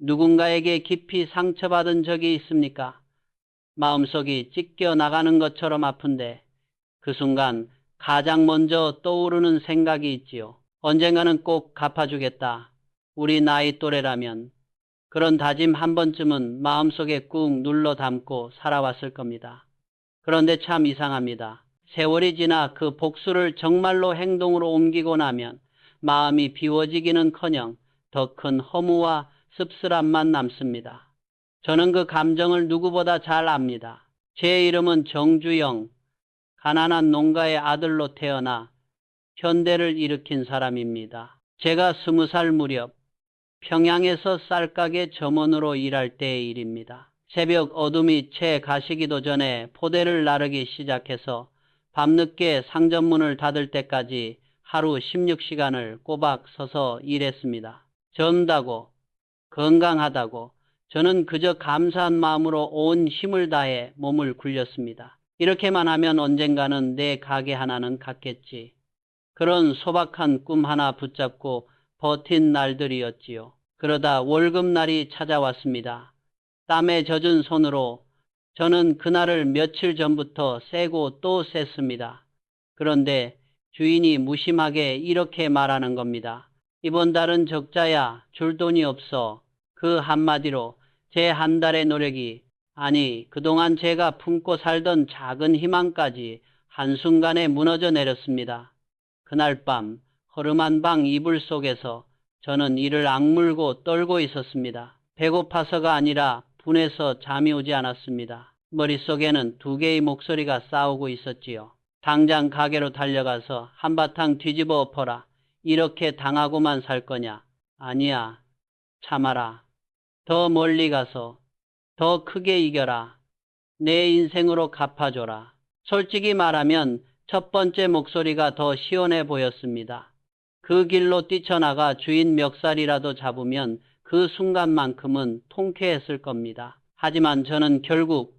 누군가에게 깊이 상처받은 적이 있습니까? 마음속이 찢겨 나가는 것처럼 아픈데 그 순간 가장 먼저 떠오르는 생각이 있지요. 언젠가는 꼭 갚아주겠다. 우리 나이 또래라면 그런 다짐 한 번쯤은 마음속에 꾹 눌러 담고 살아왔을 겁니다. 그런데 참 이상합니다. 세월이 지나 그 복수를 정말로 행동으로 옮기고 나면 마음이 비워지기는커녕 더 큰 허무와 씁쓸함만 남습니다. 저는 그 감정을 누구보다 잘 압니다. 제 이름은 정주영, 가난한 농가의 아들로 태어나 현대를 일으킨 사람입니다. 제가 20살 무렵 평양에서 쌀가게 점원으로 일할 때의 일입니다. 새벽 어둠이 채 가시기도 전에 포대를 나르기 시작해서 밤늦게 상점문을 닫을 때까지 하루 16시간을 꼬박 서서 일했습니다. 젊다고 건강하다고 저는 그저 감사한 마음으로 온 힘을 다해 몸을 굴렸습니다. 이렇게만 하면 언젠가는 내 가게 하나는 갖겠지. 그런 소박한 꿈 하나 붙잡고 버틴 날들이었지요. 그러다 월급날이 찾아왔습니다. 땀에 젖은 손으로 저는 그날을 며칠 전부터 세고 또 셌습니다. 그런데 주인이 무심하게 이렇게 말하는 겁니다. 이번 달은 적자야. 줄 돈이 없어. 그 한마디로 제 한 달의 노력이, 아니 그동안 제가 품고 살던 작은 희망까지 한순간에 무너져 내렸습니다. 그날 밤 허름한 방 이불 속에서 저는 이를 악물고 떨고 있었습니다. 배고파서가 아니라 분해서 잠이 오지 않았습니다. 머릿속에는 두 개의 목소리가 싸우고 있었지요. 당장 가게로 달려가서 한바탕 뒤집어 엎어라. 이렇게 당하고만 살 거냐? 아니야. 참아라. 더 멀리 가서 더 크게 이겨라. 내 인생으로 갚아줘라. 솔직히 말하면 첫 번째 목소리가 더 시원해 보였습니다. 그 길로 뛰쳐나가 주인 멱살이라도 잡으면 그 순간만큼은 통쾌했을 겁니다. 하지만 저는 결국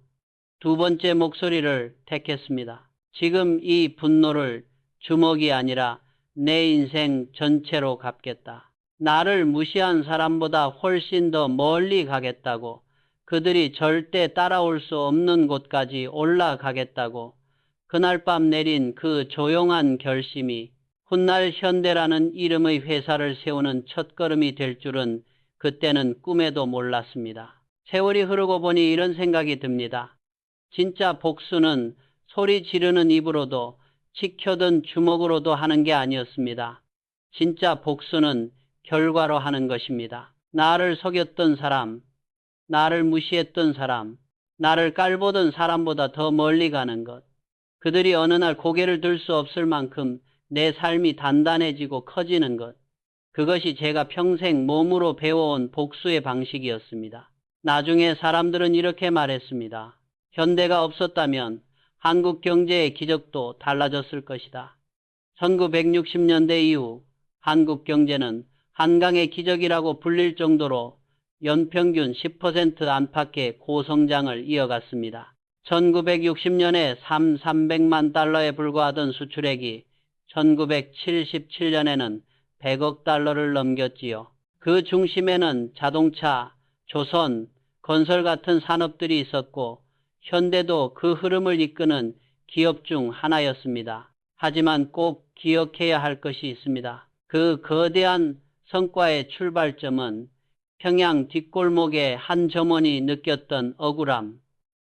두 번째 목소리를 택했습니다. 지금 이 분노를 주먹이 아니라 내 인생 전체로 갚겠다. 나를 무시한 사람보다 훨씬 더 멀리 가겠다고, 그들이 절대 따라올 수 없는 곳까지 올라가겠다고. 그날 밤 내린 그 조용한 결심이 훗날 현대라는 이름의 회사를 세우는 첫걸음이 될 줄은 그때는 꿈에도 몰랐습니다. 세월이 흐르고 보니 이런 생각이 듭니다. 진짜 복수는 소리 지르는 입으로도 치켜든 주먹으로도 하는 게 아니었습니다. 진짜 복수는 결과로 하는 것입니다. 나를 속였던 사람, 나를 무시했던 사람, 나를 깔보던 사람보다 더 멀리 가는 것. 그들이 어느 날 고개를 들 수 없을 만큼 내 삶이 단단해지고 커지는 것. 그것이 제가 평생 몸으로 배워온 복수의 방식이었습니다. 나중에 사람들은 이렇게 말했습니다. 현대가 없었다면 한국 경제의 기적도 달라졌을 것이다. 1960년대 이후 한국 경제는 한강의 기적이라고 불릴 정도로 연평균 10% 안팎의 고성장을 이어갔습니다. 1960년에 300만 달러에 불과하던 수출액이 1977년에는 100억 달러를 넘겼지요. 그 중심에는 자동차, 조선, 건설 같은 산업들이 있었고 현대도 그 흐름을 이끄는 기업 중 하나였습니다. 하지만 꼭 기억해야 할 것이 있습니다. 그 거대한 성과의 출발점은 평양 뒷골목의 한 점원이 느꼈던 억울함,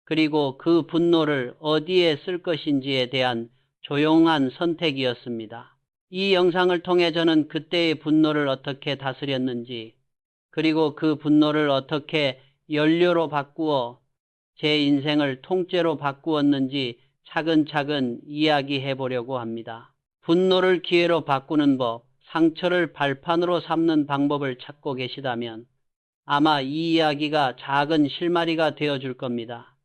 그리고 그 분노를 어디에 쓸 것인지에 대한 조용한 선택이었습니다. 이 영상을 통해 저는 그때의 분노를 어떻게 다스렸는지, 그리고 그 분노를 어떻게 연료로 바꾸어 제 인생을 통째로 바꾸었는지 차근차근 이야기해 보려고 합니다. 분노를 기회로 바꾸는 법, 상처를 발판으로 삼는 방법을 찾고 계시다면 아마 이 이야기가 작은 실마리가 되어줄 겁니다.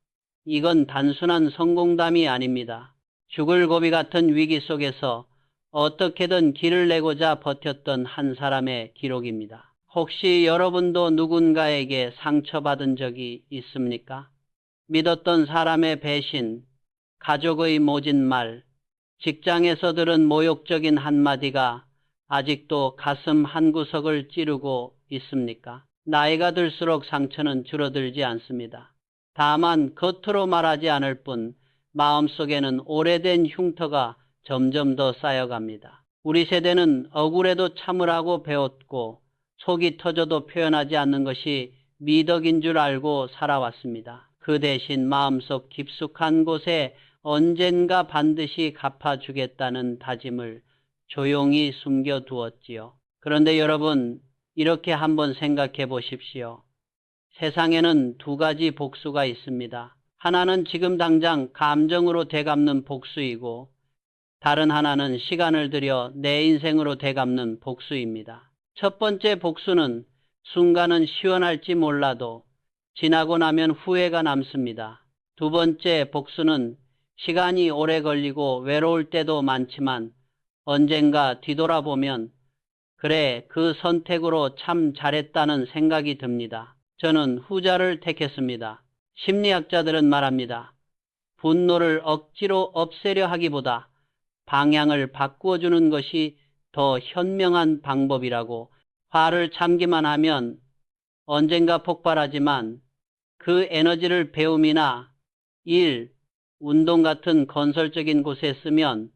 이건 단순한 성공담이 아닙니다. 죽을 고비 같은 위기 속에서 어떻게든 길을 내고자 버텼던 한 사람의 기록입니다. 혹시 여러분도 누군가에게 상처받은 적이 있습니까? 믿었던 사람의 배신, 가족의 모진 말, 직장에서 들은 모욕적인 한마디가 아직도 가슴 한구석을 찌르고 있습니까? 나이가 들수록 상처는 줄어들지 않습니다. 다만 겉으로 말하지 않을 뿐 마음속에는 오래된 흉터가 점점 더 쌓여갑니다. 우리 세대는 억울해도 참으라고 배웠고 속이 터져도 표현하지 않는 것이 미덕인 줄 알고 살아왔습니다. 그 대신 마음속 깊숙한 곳에 언젠가 반드시 갚아주겠다는 다짐을 조용히 숨겨두었지요. 그런데 여러분, 이렇게 한번 생각해 보십시오. 세상에는 두 가지 복수가 있습니다. 하나는 지금 당장 감정으로 되갚는 복수이고 다른 하나는 시간을 들여 내 인생으로 되갚는 복수입니다. 첫 번째 복수는 순간은 시원할지 몰라도 지나고 나면 후회가 남습니다. 두 번째 복수는 시간이 오래 걸리고 외로울 때도 많지만 언젠가 뒤돌아보면 그래, 그 선택으로 참 잘했다는 생각이 듭니다. 저는 후자를 택했습니다. 심리학자들은 말합니다. 분노를 억지로 없애려 하기보다 방향을 바꾸어주는 것이 더 현명한 방법이라고. 화를 참기만 하면 언젠가 폭발하지만 그 에너지를 배움이나 일, 운동 같은 건설적인 곳에 쓰면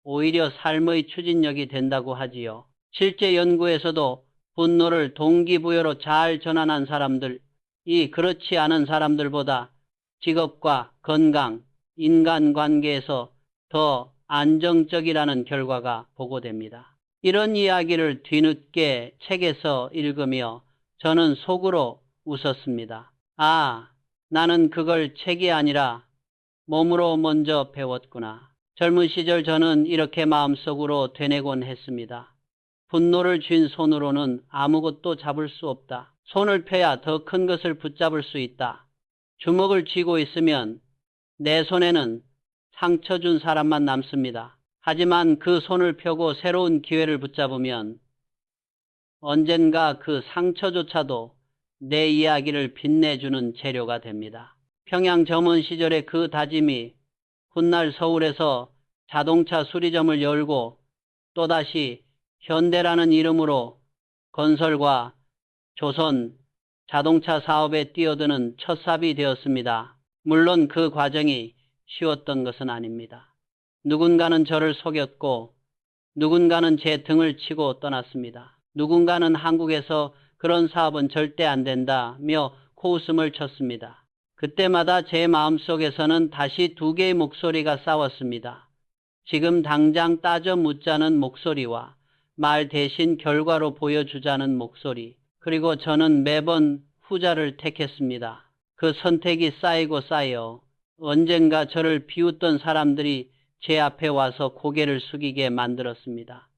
오히려 삶의 추진력이 된다고 하지요. 실제 연구에서도 분노를 동기부여로 잘 전환한 사람들이 그렇지 않은 사람들보다 직업과 건강, 인간관계에서 더 안정적이라는 결과가 보고됩니다. 이런 이야기를 뒤늦게 책에서 읽으며 저는 속으로 웃었습니다. 아, 나는 그걸 책이 아니라 몸으로 먼저 배웠구나. 젊은 시절 저는 이렇게 마음속으로 되뇌곤 했습니다. 분노를 쥔 손으로는 아무것도 잡을 수 없다. 손을 펴야 더 큰 것을 붙잡을 수 있다. 주먹을 쥐고 있으면 내 손에는 상처 준 사람만 남습니다. 하지만 그 손을 펴고 새로운 기회를 붙잡으면 언젠가 그 상처조차도 내 이야기를 빛내주는 재료가 됩니다. 평양 점원 시절의 그 다짐이 훗날 서울에서 자동차 수리점을 열고 또다시 현대라는 이름으로 건설과 조선 자동차 사업에 뛰어드는 첫삽이 되었습니다. 물론 그 과정이 쉬웠던 것은 아닙니다. 누군가는 저를 속였고 누군가는 제 등을 치고 떠났습니다. 누군가는 한국에서 그런 사업은 절대 안 된다며 코웃음을 쳤습니다. 그때마다 제 마음속에서는 다시 두 개의 목소리가 싸웠습니다. 지금 당장 따져 묻자는 목소리와 말 대신 결과로 보여주자는 목소리. 그리고 저는 매번 후자를 택했습니다. 그 선택이 쌓이고 쌓여 언젠가 저를 비웃던 사람들이 제 앞에 와서 고개를 숙이게 만들었습니다.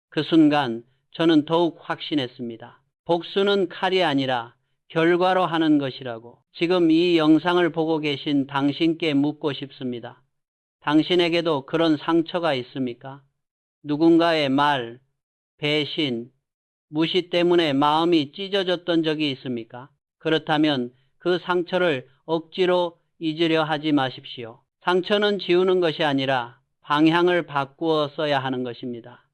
그 순간 저는 더욱 확신했습니다. 복수는 칼이 아니라 결과로 하는 것이라고. 지금 이 영상을 보고 계신 당신께 묻고 싶습니다. 당신에게도 그런 상처가 있습니까? 누군가의 말, 배신, 무시 때문에 마음이 찢어졌던 적이 있습니까? 그렇다면 그 상처를 억지로 잊으려 하지 마십시오. 상처는 지우는 것이 아니라 방향을 바꾸어 써야 하는 것입니다.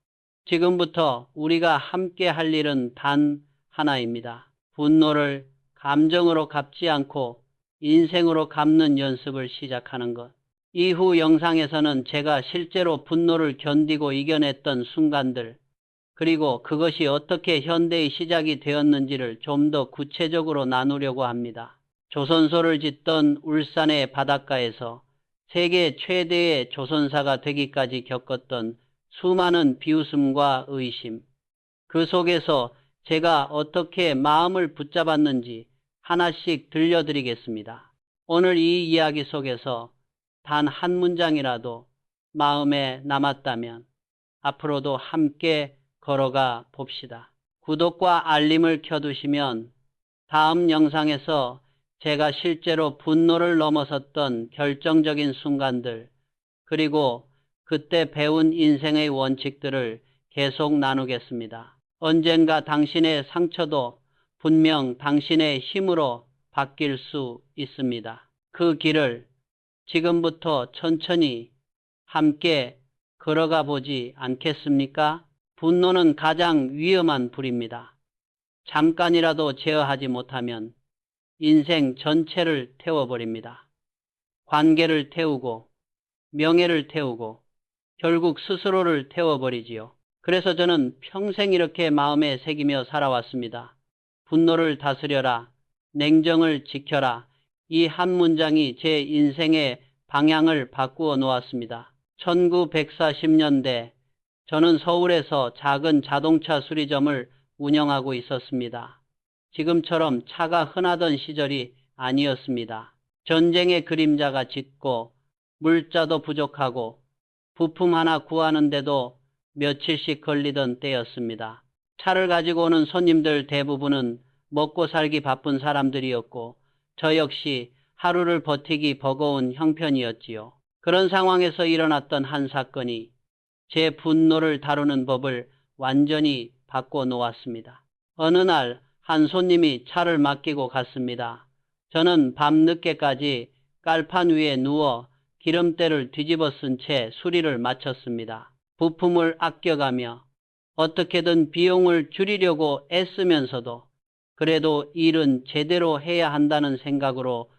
지금부터 우리가 함께 할 일은 단 하나입니다. 분노를 감정으로 갚지 않고 인생으로 갚는 연습을 시작하는 것. 이후 영상에서는 제가 실제로 분노를 견디고 이겨냈던 순간들, 그리고 그것이 어떻게 현대의 시작이 되었는지를 좀 더 구체적으로 나누려고 합니다. 조선소를 짓던 울산의 바닷가에서 세계 최대의 조선사가 되기까지 겪었던 수많은 비웃음과 의심, 그 속에서 제가 어떻게 마음을 붙잡았는지 하나씩 들려드리겠습니다. 오늘 이 이야기 속에서 단 한 문장이라도 마음에 남았다면 앞으로도 함께 걸어가 봅시다. 구독과 알림을 켜두시면 다음 영상에서 제가 실제로 분노를 넘어섰던 결정적인 순간들, 그리고 그때 배운 인생의 원칙들을 계속 나누겠습니다. 언젠가 당신의 상처도 분명 당신의 힘으로 바뀔 수 있습니다. 그 길을 지금부터 천천히 함께 걸어가 보지 않겠습니까? 분노는 가장 위험한 불입니다. 잠깐이라도 제어하지 못하면 인생 전체를 태워버립니다. 관계를 태우고 명예를 태우고 결국 스스로를 태워버리지요. 그래서 저는 평생 이렇게 마음에 새기며 살아왔습니다. 분노를 다스려라, 냉정을 지켜라. 이 한 문장이 제 인생의 방향을 바꾸어 놓았습니다. 1940년대 저는 서울에서 작은 자동차 수리점을 운영하고 있었습니다. 지금처럼 차가 흔하던 시절이 아니었습니다. 전쟁의 그림자가 짙고 물자도 부족하고 부품 하나 구하는데도 며칠씩 걸리던 때였습니다. 차를 가지고 오는 손님들 대부분은 먹고 살기 바쁜 사람들이었고 저 역시 하루를 버티기 버거운 형편이었지요. 그런 상황에서 일어났던 한 사건이 제 분노를 다루는 법을 완전히 바꿔 놓았습니다. 어느 날 한 손님이 차를 맡기고 갔습니다. 저는 밤늦게까지 깔판 위에 누워 기름때를 뒤집어 쓴 채 수리를 마쳤습니다. 부품을 아껴가며 어떻게든 비용을 줄이려고 애쓰면서도 그래도 일은 제대로 해야 한다는 생각으로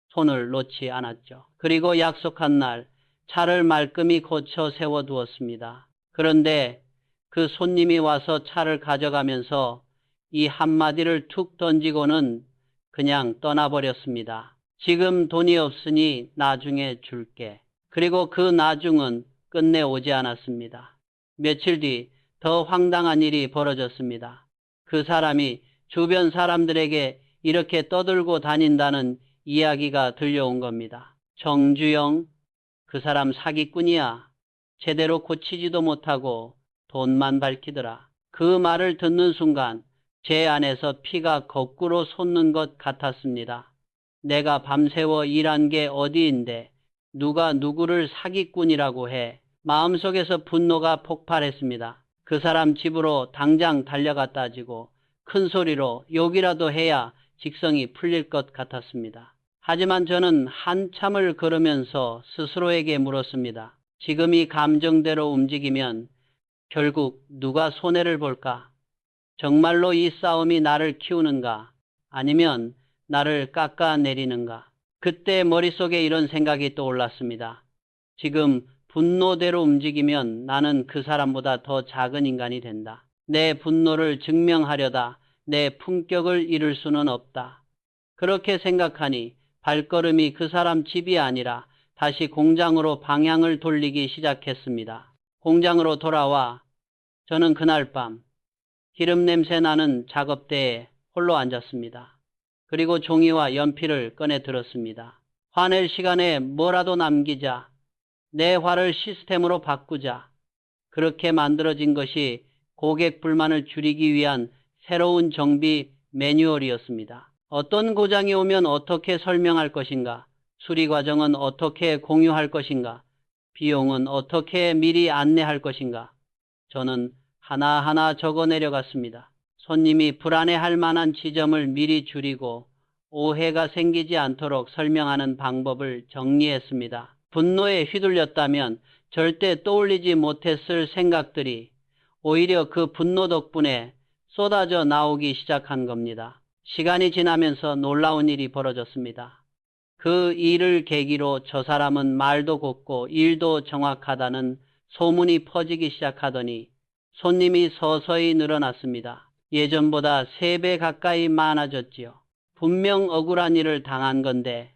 손을 놓지 않았죠. 그리고 약속한 날 차를 말끔히 고쳐 세워두었습니다. 그런데 그 손님이 와서 차를 가져가면서 이 한마디를 툭 던지고는 그냥 떠나버렸습니다. 지금 돈이 없으니 나중에 줄게. 그리고 그 나중은 끝내 오지 않았습니다. 며칠 뒤 더 황당한 일이 벌어졌습니다. 그 사람이 주변 사람들에게 이렇게 떠들고 다닌다는 이야기가 들려온 겁니다. 정주영, 그 사람 사기꾼이야. 제대로 고치지도 못하고 돈만 밝히더라. 그 말을 듣는 순간 제 안에서 피가 거꾸로 솟는 것 같았습니다. 내가 밤새워 일한 게 어디인데 누가 누구를 사기꾼이라고 해. 마음속에서 분노가 폭발했습니다. 그 사람 집으로 당장 달려가 따지고 큰 소리로 욕이라도 해야 직성이 풀릴 것 같았습니다. 하지만 저는 한참을 걸으면서 스스로에게 물었습니다. 지금 이 감정대로 움직이면 결국 누가 손해를 볼까? 정말로 이 싸움이 나를 키우는가? 아니면 나를 깎아내리는가? 그때 머릿속에 이런 생각이 떠올랐습니다. 지금 분노대로 움직이면 나는 그 사람보다 더 작은 인간이 된다. 내 분노를 증명하려다 내 품격을 잃을 수는 없다. 그렇게 생각하니 발걸음이 그 사람 집이 아니라 다시 공장으로 방향을 돌리기 시작했습니다. 공장으로 돌아와 저는 그날 밤 기름 냄새 나는 작업대에 홀로 앉았습니다. 그리고 종이와 연필을 꺼내 들었습니다. 화낼 시간에 뭐라도 남기자. 내 화를 시스템으로 바꾸자. 그렇게 만들어진 것이 고객 불만을 줄이기 위한 새로운 정비 매뉴얼이었습니다. 어떤 고장이 오면 어떻게 설명할 것인가? 수리 과정은 어떻게 공유할 것인가? 비용은 어떻게 미리 안내할 것인가? 저는 하나하나 적어 내려갔습니다. 손님이 불안해할 만한 지점을 미리 줄이고 오해가 생기지 않도록 설명하는 방법을 정리했습니다. 분노에 휘둘렸다면 절대 떠올리지 못했을 생각들이 오히려 그 분노 덕분에 쏟아져 나오기 시작한 겁니다. 시간이 지나면서 놀라운 일이 벌어졌습니다. 그 일을 계기로 저 사람은 말도 곱고 일도 정확하다는 소문이 퍼지기 시작하더니 손님이 서서히 늘어났습니다. 예전보다 3배 가까이 많아졌지요. 분명 억울한 일을 당한 건데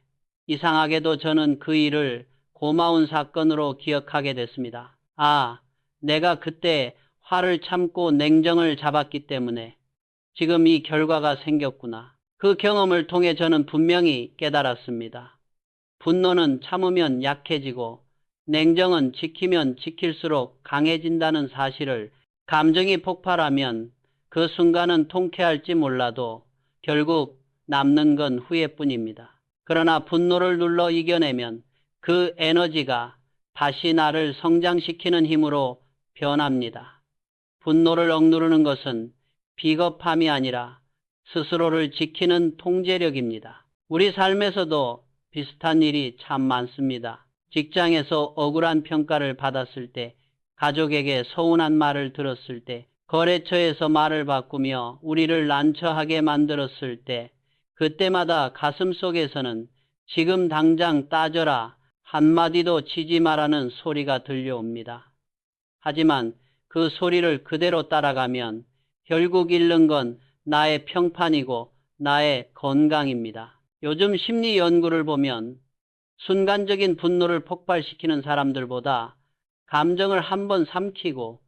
이상하게도 저는 그 일을 고마운 사건으로 기억하게 됐습니다. 아, 내가 그때 화를 참고 냉정을 잡았기 때문에 지금 이 결과가 생겼구나. 그 경험을 통해 저는 분명히 깨달았습니다. 분노는 참으면 약해지고 냉정은 지키면 지킬수록 강해진다는 사실을. 감정이 폭발하면 그 순간은 통쾌할지 몰라도 결국 남는 건 후회뿐입니다. 그러나 분노를 눌러 이겨내면 그 에너지가 다시 나를 성장시키는 힘으로 변합니다. 분노를 억누르는 것은 비겁함이 아니라 스스로를 지키는 통제력입니다. 우리 삶에서도 비슷한 일이 참 많습니다. 직장에서 억울한 평가를 받았을 때, 가족에게 서운한 말을 들었을 때, 거래처에서 말을 바꾸며 우리를 난처하게 만들었을 때 그때마다 가슴속에서는 지금 당장 따져라 한마디도 치지 말라는 소리가 들려옵니다. 하지만 그 소리를 그대로 따라가면 결국 잃는 건 나의 평판이고 나의 건강입니다. 요즘 심리 연구를 보면 순간적인 분노를 폭발시키는 사람들보다 감정을 한번 삼키고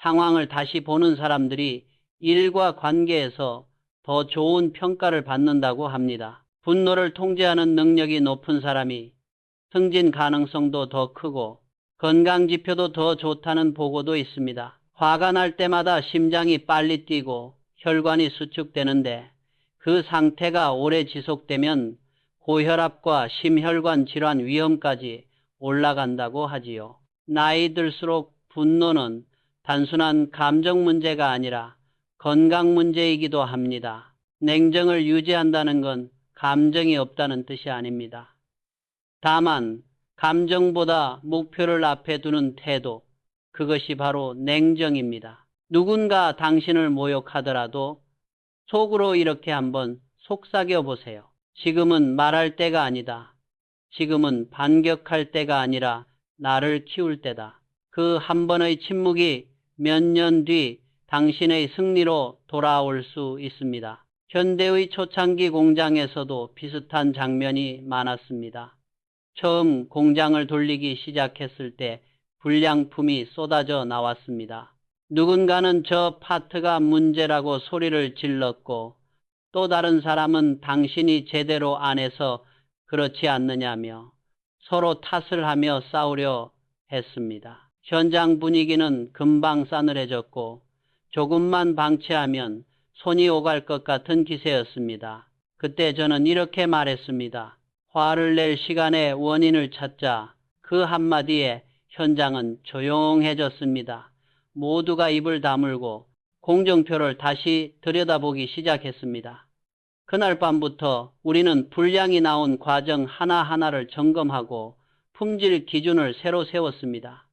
상황을 다시 보는 사람들이 일과 관계에서 더 좋은 평가를 받는다고 합니다. 분노를 통제하는 능력이 높은 사람이 승진 가능성도 더 크고 건강 지표도 더 좋다는 보고도 있습니다. 화가 날 때마다 심장이 빨리 뛰고 혈관이 수축되는데 그 상태가 오래 지속되면 고혈압과 심혈관 질환 위험까지 올라간다고 하지요. 나이 들수록 분노는 단순한 감정 문제가 아니라 건강 문제이기도 합니다. 냉정을 유지한다는 건 감정이 없다는 뜻이 아닙니다. 다만 감정보다 목표를 앞에 두는 태도, 그것이 바로 냉정입니다. 누군가 당신을 모욕하더라도 속으로 이렇게 한번 속삭여 보세요. 지금은 말할 때가 아니다. 지금은 반격할 때가 아니라 나를 키울 때다. 그 한 번의 침묵이 몇 년 뒤 당신의 승리로 돌아올 수 있습니다. 현대의 초창기 공장에서도 비슷한 장면이 많았습니다. 처음 공장을 돌리기 시작했을 때 불량품이 쏟아져 나왔습니다. 누군가는 저 파트가 문제라고 소리를 질렀고 또 다른 사람은 당신이 제대로 안 해서 그렇지 않느냐며 서로 탓을 하며 싸우려 했습니다. 현장 분위기는 금방 싸늘해졌고 조금만 방치하면 손이 오갈 것 같은 기세였습니다. 그때 저는 이렇게 말했습니다. 화를 낼 시간에 원인을 찾자. 그 한마디에 현장은 조용해졌습니다. 모두가 입을 다물고 공정표를 다시 들여다보기 시작했습니다. 그날 밤부터 우리는 불량이 나온 과정 하나하나를 점검하고 품질 기준을 새로 세웠습니다.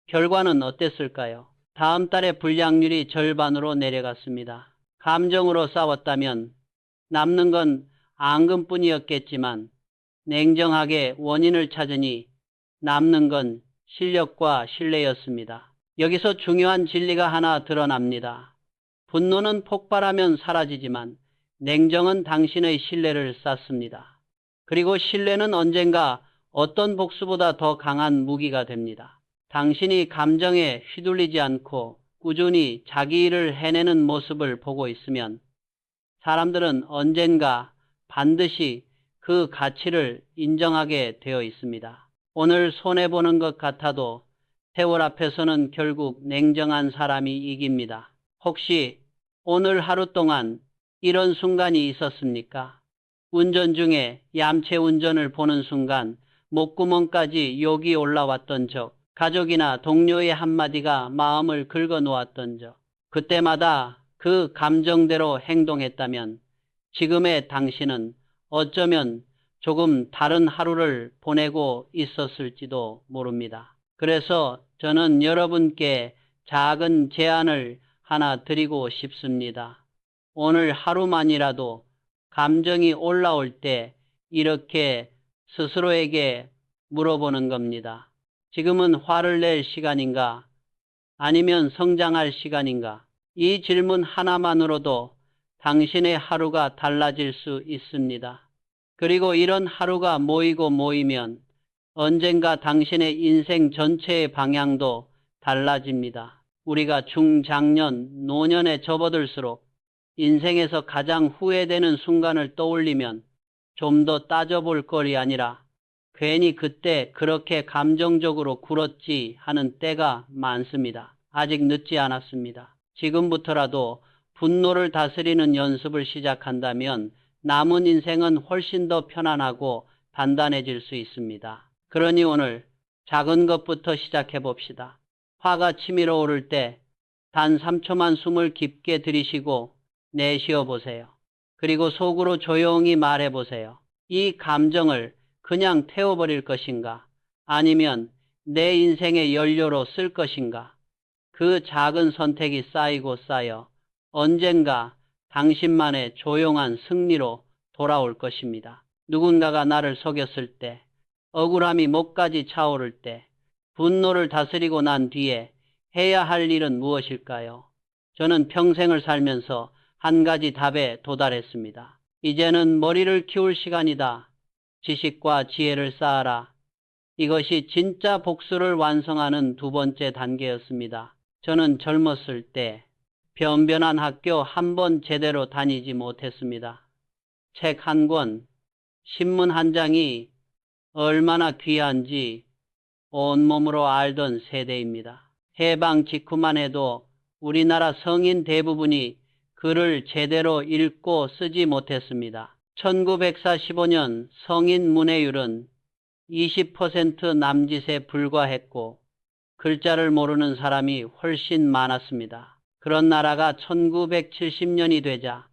결과는 어땠을까요? 다음 달에 불량률이 절반으로 내려갔습니다. 감정으로 싸웠다면 남는 건 앙금뿐이었겠지만 냉정하게 원인을 찾으니 남는 건 실력과 신뢰였습니다. 여기서 중요한 진리가 하나 드러납니다. 분노는 폭발하면 사라지지만 냉정은 당신의 신뢰를 쌓습니다. 그리고 신뢰는 언젠가 어떤 복수보다 더 강한 무기가 됩니다. 당신이 감정에 휘둘리지 않고 꾸준히 자기 일을 해내는 모습을 보고 있으면 사람들은 언젠가 반드시 그 가치를 인정하게 되어 있습니다. 오늘 손해보는 것 같아도 세월 앞에서는 결국 냉정한 사람이 이깁니다. 혹시 오늘 하루 동안 이런 순간이 있었습니까? 운전 중에 얌체 운전을 보는 순간 목구멍까지 욕이 올라왔던 적, 가족이나 동료의 한마디가 마음을 긁어놓았던 적, 그때마다 그 감정대로 행동했다면 지금의 당신은 어쩌면 조금 다른 하루를 보내고 있었을지도 모릅니다. 그래서 저는 여러분께 작은 제안을 하나 드리고 싶습니다. 오늘 하루만이라도 감정이 올라올 때 이렇게 스스로에게 물어보는 겁니다. 지금은 화를 낼 시간인가? 아니면 성장할 시간인가? 이 질문 하나만으로도 당신의 하루가 달라질 수 있습니다. 그리고 이런 하루가 모이고 모이면 언젠가 당신의 인생 전체의 방향도 달라집니다. 우리가 중장년, 노년에 접어들수록 인생에서 가장 후회되는 순간을 떠올리면 좀 더 따져볼 거리 아니라 괜히 그때 그렇게 감정적으로 굴었지 하는 때가 많습니다. 아직 늦지 않았습니다. 지금부터라도 분노를 다스리는 연습을 시작한다면 남은 인생은 훨씬 더 편안하고 단단해질 수 있습니다. 그러니 오늘 작은 것부터 시작해 봅시다. 화가 치밀어 오를 때 단 3초만 숨을 깊게 들이쉬고 내쉬어 보세요. 그리고 속으로 조용히 말해 보세요. 이 감정을 그냥 태워버릴 것인가? 아니면 내 인생의 연료로 쓸 것인가? 그 작은 선택이 쌓이고 쌓여 언젠가 당신만의 조용한 승리로 돌아올 것입니다. 누군가가 나를 속였을 때, 억울함이 목까지 차오를 때, 분노를 다스리고 난 뒤에 해야 할 일은 무엇일까요? 저는 평생을 살면서 한 가지 답에 도달했습니다. 이제는 머리를 키울 시간이다. 지식과 지혜를 쌓아라. 이것이 진짜 복수를 완성하는 두 번째 단계였습니다. 저는 젊었을 때 변변한 학교 한 번 제대로 다니지 못했습니다. 책 한 권, 신문 한 장이 얼마나 귀한지 온몸으로 알던 세대입니다. 해방 직후만 해도 우리나라 성인 대부분이 글을 제대로 읽고 쓰지 못했습니다. 1945년 성인 문해율은 20% 남짓에 불과했고 글자를 모르는 사람이 훨씬 많았습니다. 그런 나라가 1970년이 되자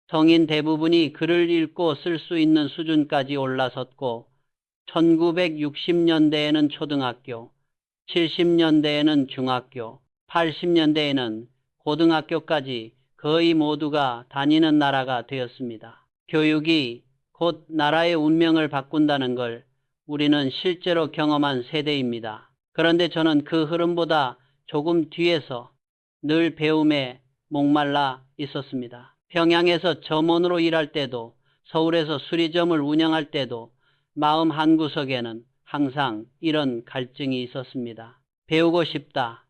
성인 대부분이 글을 읽고 쓸 수 있는 수준까지 올라섰고 1960년대에는 초등학교, 70년대에는 중학교, 80년대에는 고등학교까지 거의 모두가 다니는 나라가 되었습니다. 교육이 곧 나라의 운명을 바꾼다는 걸 우리는 실제로 경험한 세대입니다. 그런데 저는 그 흐름보다 조금 뒤에서 늘 배움에 목말라 있었습니다. 평양에서 점원으로 일할 때도 서울에서 수리점을 운영할 때도 마음 한구석에는 항상 이런 갈증이 있었습니다. 배우고 싶다.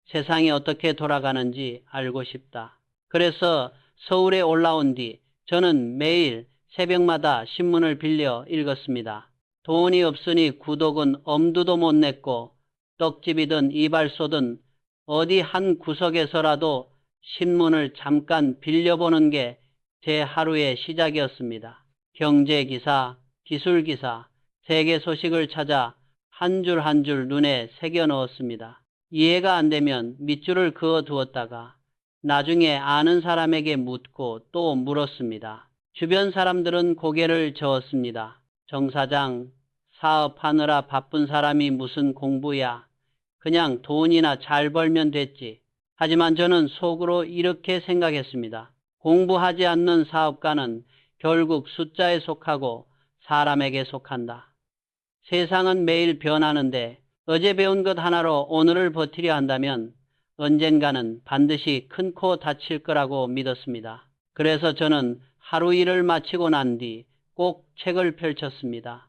세상이 어떻게 돌아가는지 알고 싶다. 그래서 서울에 올라온 뒤 저는 매일 새벽마다 신문을 빌려 읽었습니다. 돈이 없으니 구독은 엄두도 못 냈고 떡집이든 이발소든 어디 한 구석에서라도 신문을 잠깐 빌려보는 게 제 하루의 시작이었습니다. 경제기사, 기술기사, 세계 소식을 찾아 한 줄 한 줄 눈에 새겨 넣었습니다. 이해가 안 되면 밑줄을 그어 두었다가 나중에 아는 사람에게 묻고 또 물었습니다. 주변 사람들은 고개를 저었습니다. 정 사장, 사업하느라 바쁜 사람이 무슨 공부야. 그냥 돈이나 잘 벌면 됐지. 하지만 저는 속으로 이렇게 생각했습니다. 공부하지 않는 사업가는 결국 숫자에 속하고 사람에게 속한다. 세상은 매일 변하는데 어제 배운 것 하나로 오늘을 버티려 한다면 언젠가는 반드시 큰 코 다칠 거라고 믿었습니다. 그래서 저는 하루 일을 마치고 난 뒤 꼭 책을 펼쳤습니다.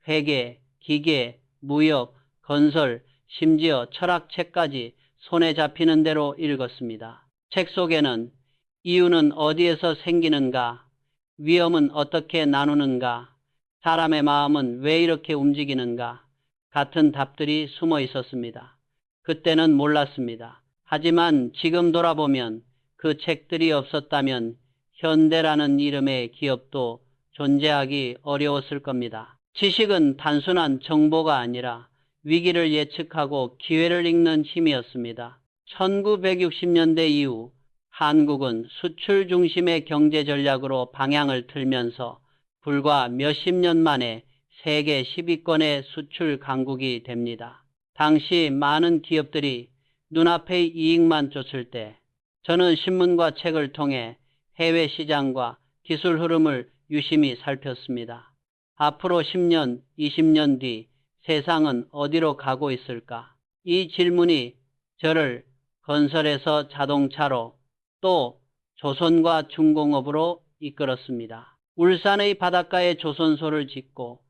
회계, 기계, 무역, 건설, 심지어 철학책까지 손에 잡히는 대로 읽었습니다. 책 속에는 이유는 어디에서 생기는가, 위험은 어떻게 나누는가, 사람의 마음은 왜 이렇게 움직이는가 같은 답들이 숨어 있었습니다. 그때는 몰랐습니다. 하지만 지금 돌아보면 그 책들이 없었다면 현대라는 이름의 기업도 존재하기 어려웠을 겁니다. 지식은 단순한 정보가 아니라 위기를 예측하고 기회를 읽는 힘이었습니다. 1960년대 이후 한국은 수출 중심의 경제 전략으로 방향을 틀면서 불과 몇십 년 만에 세계 10위권의 수출 강국이 됩니다. 당시 많은 기업들이 눈앞의 이익만 쫓을 때 저는 신문과 책을 통해 해외 시장과 기술 흐름을 유심히 살폈습니다. 앞으로 10년, 20년 뒤 세상은 어디로 가고 있을까? 이 질문이 저를 건설에서 자동차로 또 조선과 중공업으로 이끌었습니다. 울산의 바닷가에 조선소를 짓고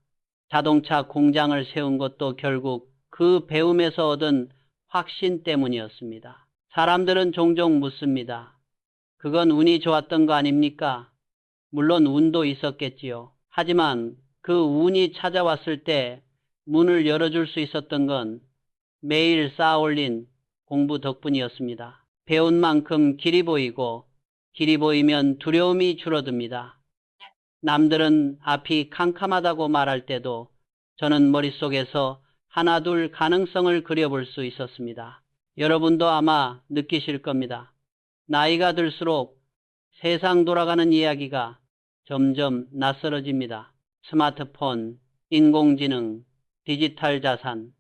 자동차 공장을 세운 것도 결국 그 배움에서 얻은 확신 때문이었습니다. 사람들은 종종 묻습니다. 그건 운이 좋았던 거 아닙니까? 물론 운도 있었겠지요. 하지만 그 운이 찾아왔을 때 문을 열어줄 수 있었던 건 매일 쌓아올린 공부 덕분이었습니다. 배운 만큼 길이 보이고 길이 보이면 두려움이 줄어듭니다. 남들은 앞이 캄캄하다고 말할 때도 저는 머릿속에서 하나둘 가능성을 그려볼 수 있었습니다. 여러분도 아마 느끼실 겁니다. 나이가 들수록 세상 돌아가는 이야기가 점점 낯설어집니다. 스마트폰, 인공지능, 디지털 자산,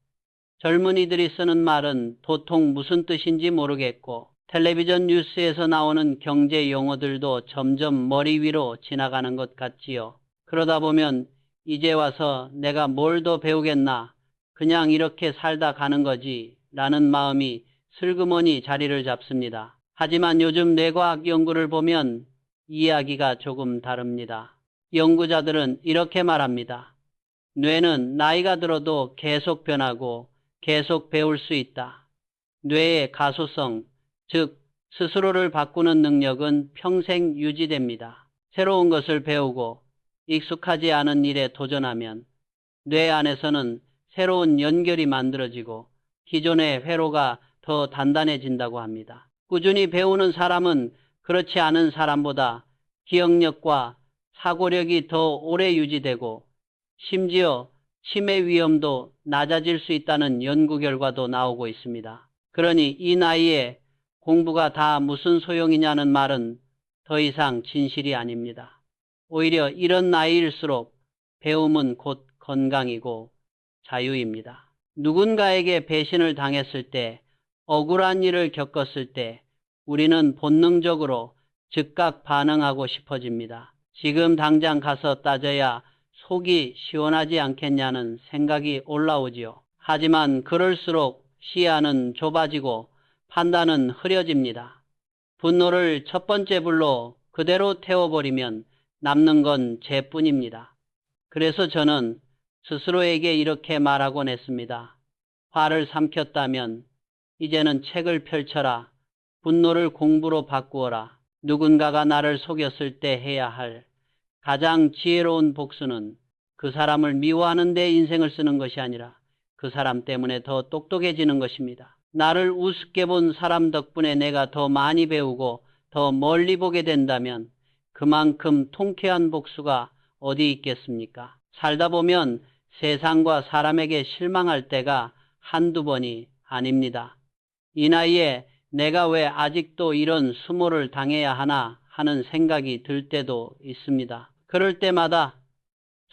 젊은이들이 쓰는 말은 도통 무슨 뜻인지 모르겠고 텔레비전 뉴스에서 나오는 경제 용어들도 점점 머리 위로 지나가는 것 같지요. 그러다 보면 이제 와서 내가 뭘 더 배우겠나, 그냥 이렇게 살다 가는 거지 라는 마음이 슬그머니 자리를 잡습니다. 하지만 요즘 뇌과학 연구를 보면 이야기가 조금 다릅니다. 연구자들은 이렇게 말합니다. 뇌는 나이가 들어도 계속 변하고 계속 배울 수 있다. 뇌의 가소성, 즉 스스로를 바꾸는 능력은 평생 유지됩니다. 새로운 것을 배우고 익숙하지 않은 일에 도전하면 뇌 안에서는 새로운 연결이 만들어지고 기존의 회로가 더 단단해진다고 합니다. 꾸준히 배우는 사람은 그렇지 않은 사람보다 기억력과 사고력이 더 오래 유지되고 심지어 치매 위험도 낮아질 수 있다는 연구 결과도 나오고 있습니다. 그러니 이 나이에 공부가 다 무슨 소용이냐는 말은 더 이상 진실이 아닙니다. 오히려 이런 나이일수록 배움은 곧 건강이고 자유입니다. 누군가에게 배신을 당했을 때, 억울한 일을 겪었을 때 우리는 본능적으로 즉각 반응하고 싶어집니다. 지금 당장 가서 따져야 속이 시원하지 않겠냐는 생각이 올라오지요. 하지만 그럴수록 시야는 좁아지고 판단은 흐려집니다. 분노를 첫 번째 불로 그대로 태워버리면 남는 건 죄뿐입니다. 그래서 저는 스스로에게 이렇게 말하곤 했습니다. 화를 삼켰다면 이제는 책을 펼쳐라. 분노를 공부로 바꾸어라. 누군가가 나를 속였을 때 해야 할 가장 지혜로운 복수는 그 사람을 미워하는 데 인생을 쓰는 것이 아니라 그 사람 때문에 더 똑똑해지는 것입니다. 나를 우습게 본 사람 덕분에 내가 더 많이 배우고 더 멀리 보게 된다면 그만큼 통쾌한 복수가 어디 있겠습니까? 살다 보면 세상과 사람에게 실망할 때가 한두 번이 아닙니다. 이 나이에 내가 왜 아직도 이런 수모를 당해야 하나 하는 생각이 들 때도 있습니다. 그럴 때마다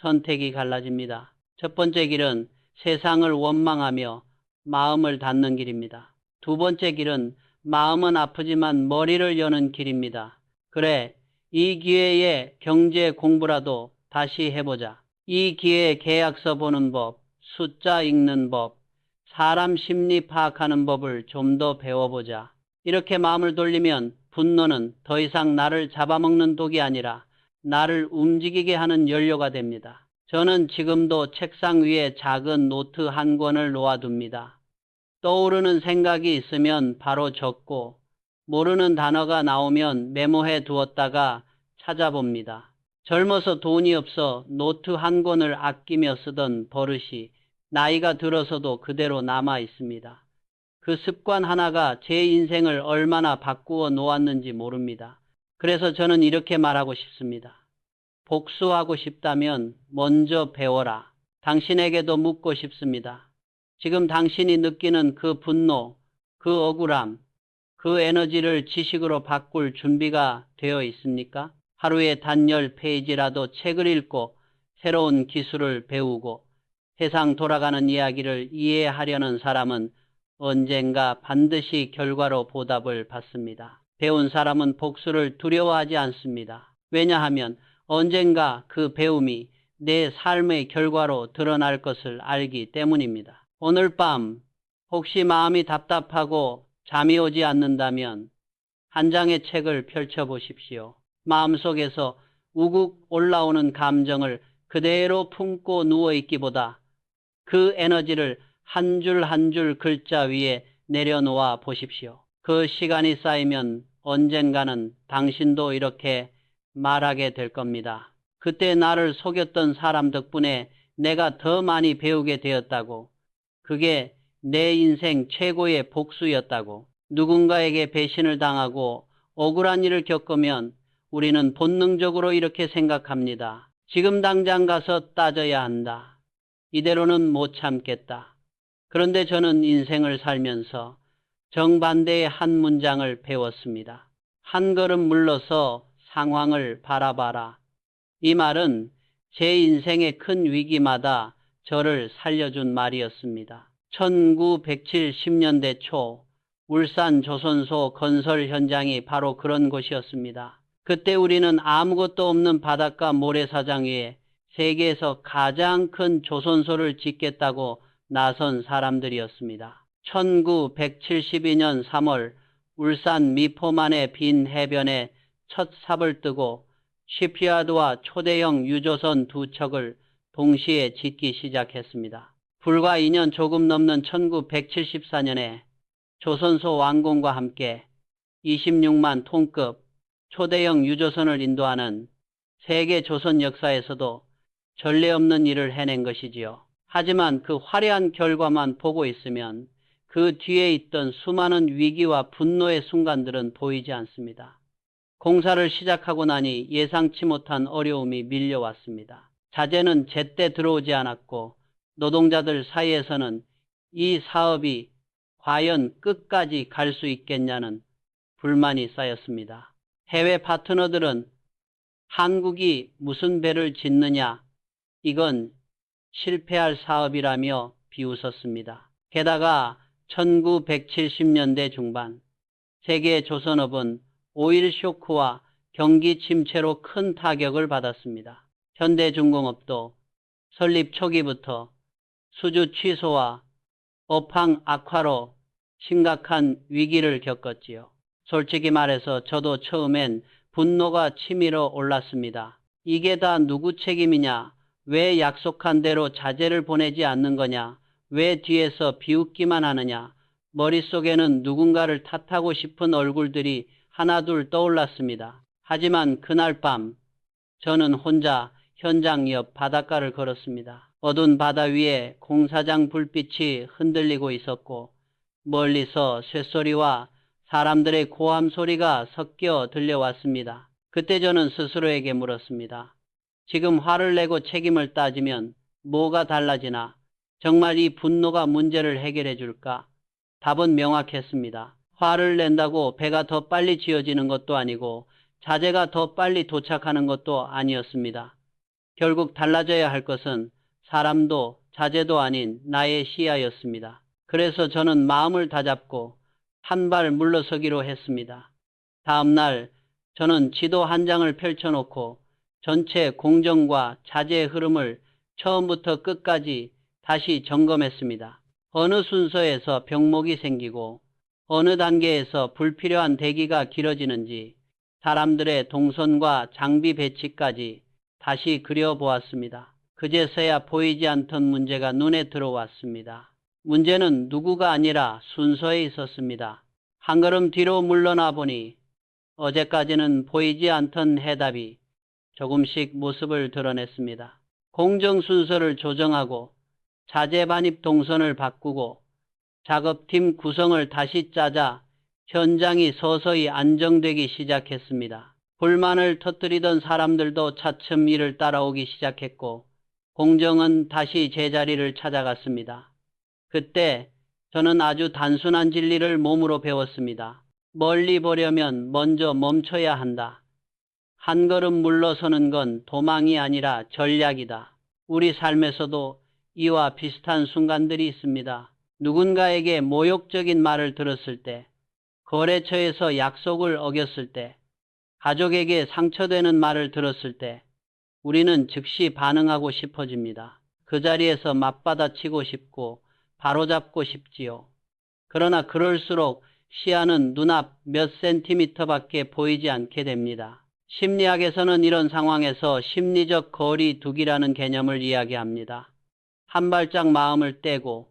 선택이 갈라집니다. 첫 번째 길은 세상을 원망하며 마음을 닫는 길입니다. 두 번째 길은 마음은 아프지만 머리를 여는 길입니다. 그래, 이 기회에 경제 공부라도 다시 해보자. 이 기회에 계약서 보는 법, 숫자 읽는 법, 사람 심리 파악하는 법을 좀 더 배워보자. 이렇게 마음을 돌리면 분노는 더 이상 나를 잡아먹는 독이 아니라 나를 움직이게 하는 연료가 됩니다. 저는 지금도 책상 위에 작은 노트 한 권을 놓아둡니다. 떠오르는 생각이 있으면 바로 적고 모르는 단어가 나오면 메모해 두었다가 찾아봅니다. 젊어서 돈이 없어 노트 한 권을 아끼며 쓰던 버릇이 나이가 들어서도 그대로 남아 있습니다. 그 습관 하나가 제 인생을 얼마나 바꾸어 놓았는지 모릅니다. 그래서 저는 이렇게 말하고 싶습니다. 복수하고 싶다면 먼저 배워라. 당신에게도 묻고 싶습니다. 지금 당신이 느끼는 그 분노, 그 억울함, 그 에너지를 지식으로 바꿀 준비가 되어 있습니까? 하루에 단 10페이지라도 책을 읽고 새로운 기술을 배우고 세상 돌아가는 이야기를 이해하려는 사람은 언젠가 반드시 결과로 보답을 받습니다. 배운 사람은 복수를 두려워하지 않습니다. 왜냐하면 언젠가 그 배움이 내 삶의 결과로 드러날 것을 알기 때문입니다. 오늘 밤 혹시 마음이 답답하고 잠이 오지 않는다면 한 장의 책을 펼쳐보십시오. 마음속에서 우국 올라오는 감정을 그대로 품고 누워있기보다 그 에너지를 한 줄 한 줄 글자 위에 내려놓아 보십시오. 그 시간이 쌓이면 언젠가는 당신도 이렇게 말하게 될 겁니다. 그때 나를 속였던 사람 덕분에 내가 더 많이 배우게 되었다고. 그게 내 인생 최고의 복수였다고. 누군가에게 배신을 당하고 억울한 일을 겪으면 우리는 본능적으로 이렇게 생각합니다. 지금 당장 가서 따져야 한다. 이대로는 못 참겠다. 그런데 저는 인생을 살면서 정반대의 한 문장을 배웠습니다. 한 걸음 물러서 상황을 바라봐라. 이 말은 제 인생의 큰 위기마다 저를 살려준 말이었습니다. 1970년대 초 울산 조선소 건설 현장이 바로 그런 곳이었습니다. 그때 우리는 아무것도 없는 바닷가 모래사장 위에 세계에서 가장 큰 조선소를 짓겠다고 나선 사람들이었습니다. 1972년 3월 울산 미포만의 빈 해변에 첫 삽을 뜨고 시프야드와 초대형 유조선 두 척을 동시에 짓기 시작했습니다. 불과 2년 조금 넘는 1974년에 조선소 완공과 함께 26만 톤급 초대형 유조선을 인도하는 세계 조선 역사에서도 전례 없는 일을 해낸 것이지요. 하지만 그 화려한 결과만 보고 있으면 그 뒤에 있던 수많은 위기와 분노의 순간들은 보이지 않습니다. 공사를 시작하고 나니 예상치 못한 어려움이 밀려왔습니다. 자재는 제때 들어오지 않았고 노동자들 사이에서는 이 사업이 과연 끝까지 갈 수 있겠냐는 불만이 쌓였습니다. 해외 파트너들은 한국이 무슨 배를 짓느냐, 이건 실패할 사업이라며 비웃었습니다. 게다가 1970년대 중반 세계 조선업은 오일 쇼크와 경기 침체로 큰 타격을 받았습니다. 현대중공업도 설립 초기부터 수주 취소와 업황 악화로 심각한 위기를 겪었지요. 솔직히 말해서 저도 처음엔 분노가 치밀어 올랐습니다. 이게 다 누구 책임이냐? 왜 약속한 대로 자재를 보내지 않는 거냐? 왜 뒤에서 비웃기만 하느냐? 머릿속에는 누군가를 탓하고 싶은 얼굴들이 하나둘 떠올랐습니다. 하지만 그날 밤 저는 혼자 현장 옆 바닷가를 걸었습니다. 어두운 바다 위에 공사장 불빛이 흔들리고 있었고 멀리서 쇳소리와 사람들의 고함 소리가 섞여 들려왔습니다. 그때 저는 스스로에게 물었습니다. 지금 화를 내고 책임을 따지면 뭐가 달라지나? 정말 이 분노가 문제를 해결해 줄까? 답은 명확했습니다. 화를 낸다고 배가 더 빨리 지어지는 것도 아니고 자재가 더 빨리 도착하는 것도 아니었습니다. 결국 달라져야 할 것은 사람도 자재도 아닌 나의 시야였습니다. 그래서 저는 마음을 다잡고 한 발 물러서기로 했습니다. 다음 날 저는 지도 한 장을 펼쳐놓고 전체 공정과 자재의 흐름을 처음부터 끝까지 다시 점검했습니다. 어느 순서에서 병목이 생기고 어느 단계에서 불필요한 대기가 길어지는지 사람들의 동선과 장비 배치까지 다시 그려보았습니다. 그제서야 보이지 않던 문제가 눈에 들어왔습니다. 문제는 누구가 아니라 순서에 있었습니다. 한 걸음 뒤로 물러나 보니 어제까지는 보이지 않던 해답이 조금씩 모습을 드러냈습니다. 공정 순서를 조정하고 자재 반입 동선을 바꾸고 작업팀 구성을 다시 짜자 현장이 서서히 안정되기 시작했습니다. 불만을 터뜨리던 사람들도 차츰 이를 따라오기 시작했고 공정은 다시 제자리를 찾아갔습니다. 그때 저는 아주 단순한 진리를 몸으로 배웠습니다. 멀리 보려면 먼저 멈춰야 한다. 한 걸음 물러서는 건 도망이 아니라 전략이다. 우리 삶에서도 이와 비슷한 순간들이 있습니다. 누군가에게 모욕적인 말을 들었을 때, 거래처에서 약속을 어겼을 때, 가족에게 상처되는 말을 들었을 때 우리는 즉시 반응하고 싶어집니다. 그 자리에서 맞받아치고 싶고 바로잡고 싶지요. 그러나 그럴수록 시야는 눈앞 몇 센티미터밖에 보이지 않게 됩니다. 심리학에서는 이런 상황에서 심리적 거리 두기라는 개념을 이야기합니다. 한 발짝 마음을 떼고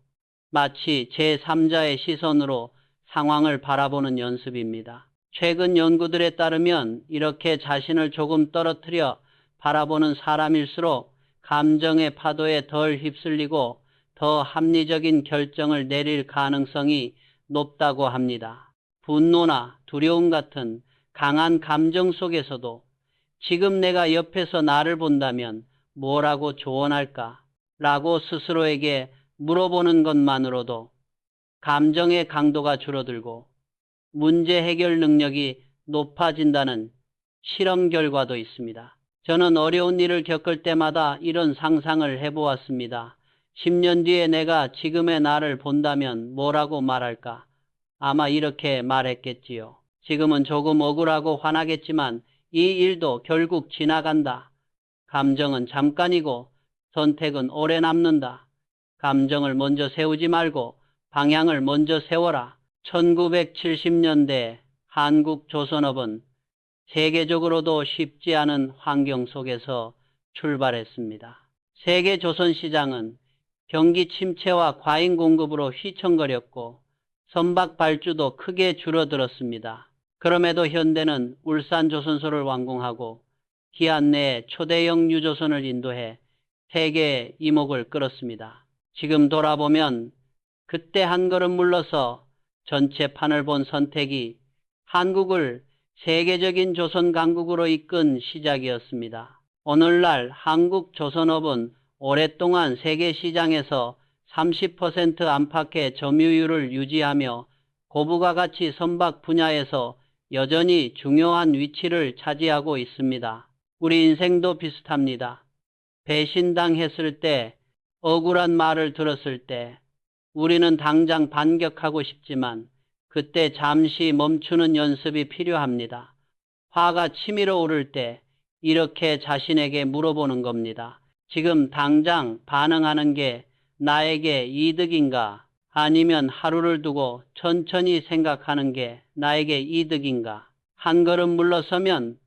마치 제3자의 시선으로 상황을 바라보는 연습입니다. 최근 연구들에 따르면 이렇게 자신을 조금 떨어뜨려 바라보는 사람일수록 감정의 파도에 덜 휩쓸리고 더 합리적인 결정을 내릴 가능성이 높다고 합니다. 분노나 두려움 같은 강한 감정 속에서도 지금 내가 옆에서 나를 본다면 뭐라고 조언할까? 라고 스스로에게 물어보는 것만으로도 감정의 강도가 줄어들고 문제 해결 능력이 높아진다는 실험 결과도 있습니다. 저는 어려운 일을 겪을 때마다 이런 상상을 해보았습니다. 10년 뒤에 내가 지금의 나를 본다면 뭐라고 말할까? 아마 이렇게 말했겠지요. 지금은 조금 억울하고 화나겠지만 이 일도 결국 지나간다. 감정은 잠깐이고 선택은 오래 남는다. 감정을 먼저 세우지 말고 방향을 먼저 세워라. 1970년대 한국 조선업은 세계적으로도 쉽지 않은 환경 속에서 출발했습니다. 세계 조선 시장은 경기 침체와 과잉 공급으로 휘청거렸고 선박 발주도 크게 줄어들었습니다. 그럼에도 현대는 울산 조선소를 완공하고 기한 내에 초대형 유조선을 인도해 세계의 이목을 끌었습니다. 지금 돌아보면 그때 한 걸음 물러서 전체 판을 본 선택이 한국을 세계적인 조선 강국으로 이끈 시작이었습니다. 오늘날 한국 조선업은 오랫동안 세계 시장에서 30% 안팎의 점유율을 유지하며 고부가 가치 선박 분야에서 여전히 중요한 위치를 차지하고 있습니다. 우리 인생도 비슷합니다. 배신당했을 때, 억울한 말을 들었을 때 우리는 당장 반격하고 싶지만 그때 잠시 멈추는 연습이 필요합니다. 화가 치밀어 오를 때 이렇게 자신에게 물어보는 겁니다. 지금 당장 반응하는 게 나에게 이득인가? 아니면 하루를 두고 천천히 생각하는 게 나에게 이득인가? 한 걸음 물러서면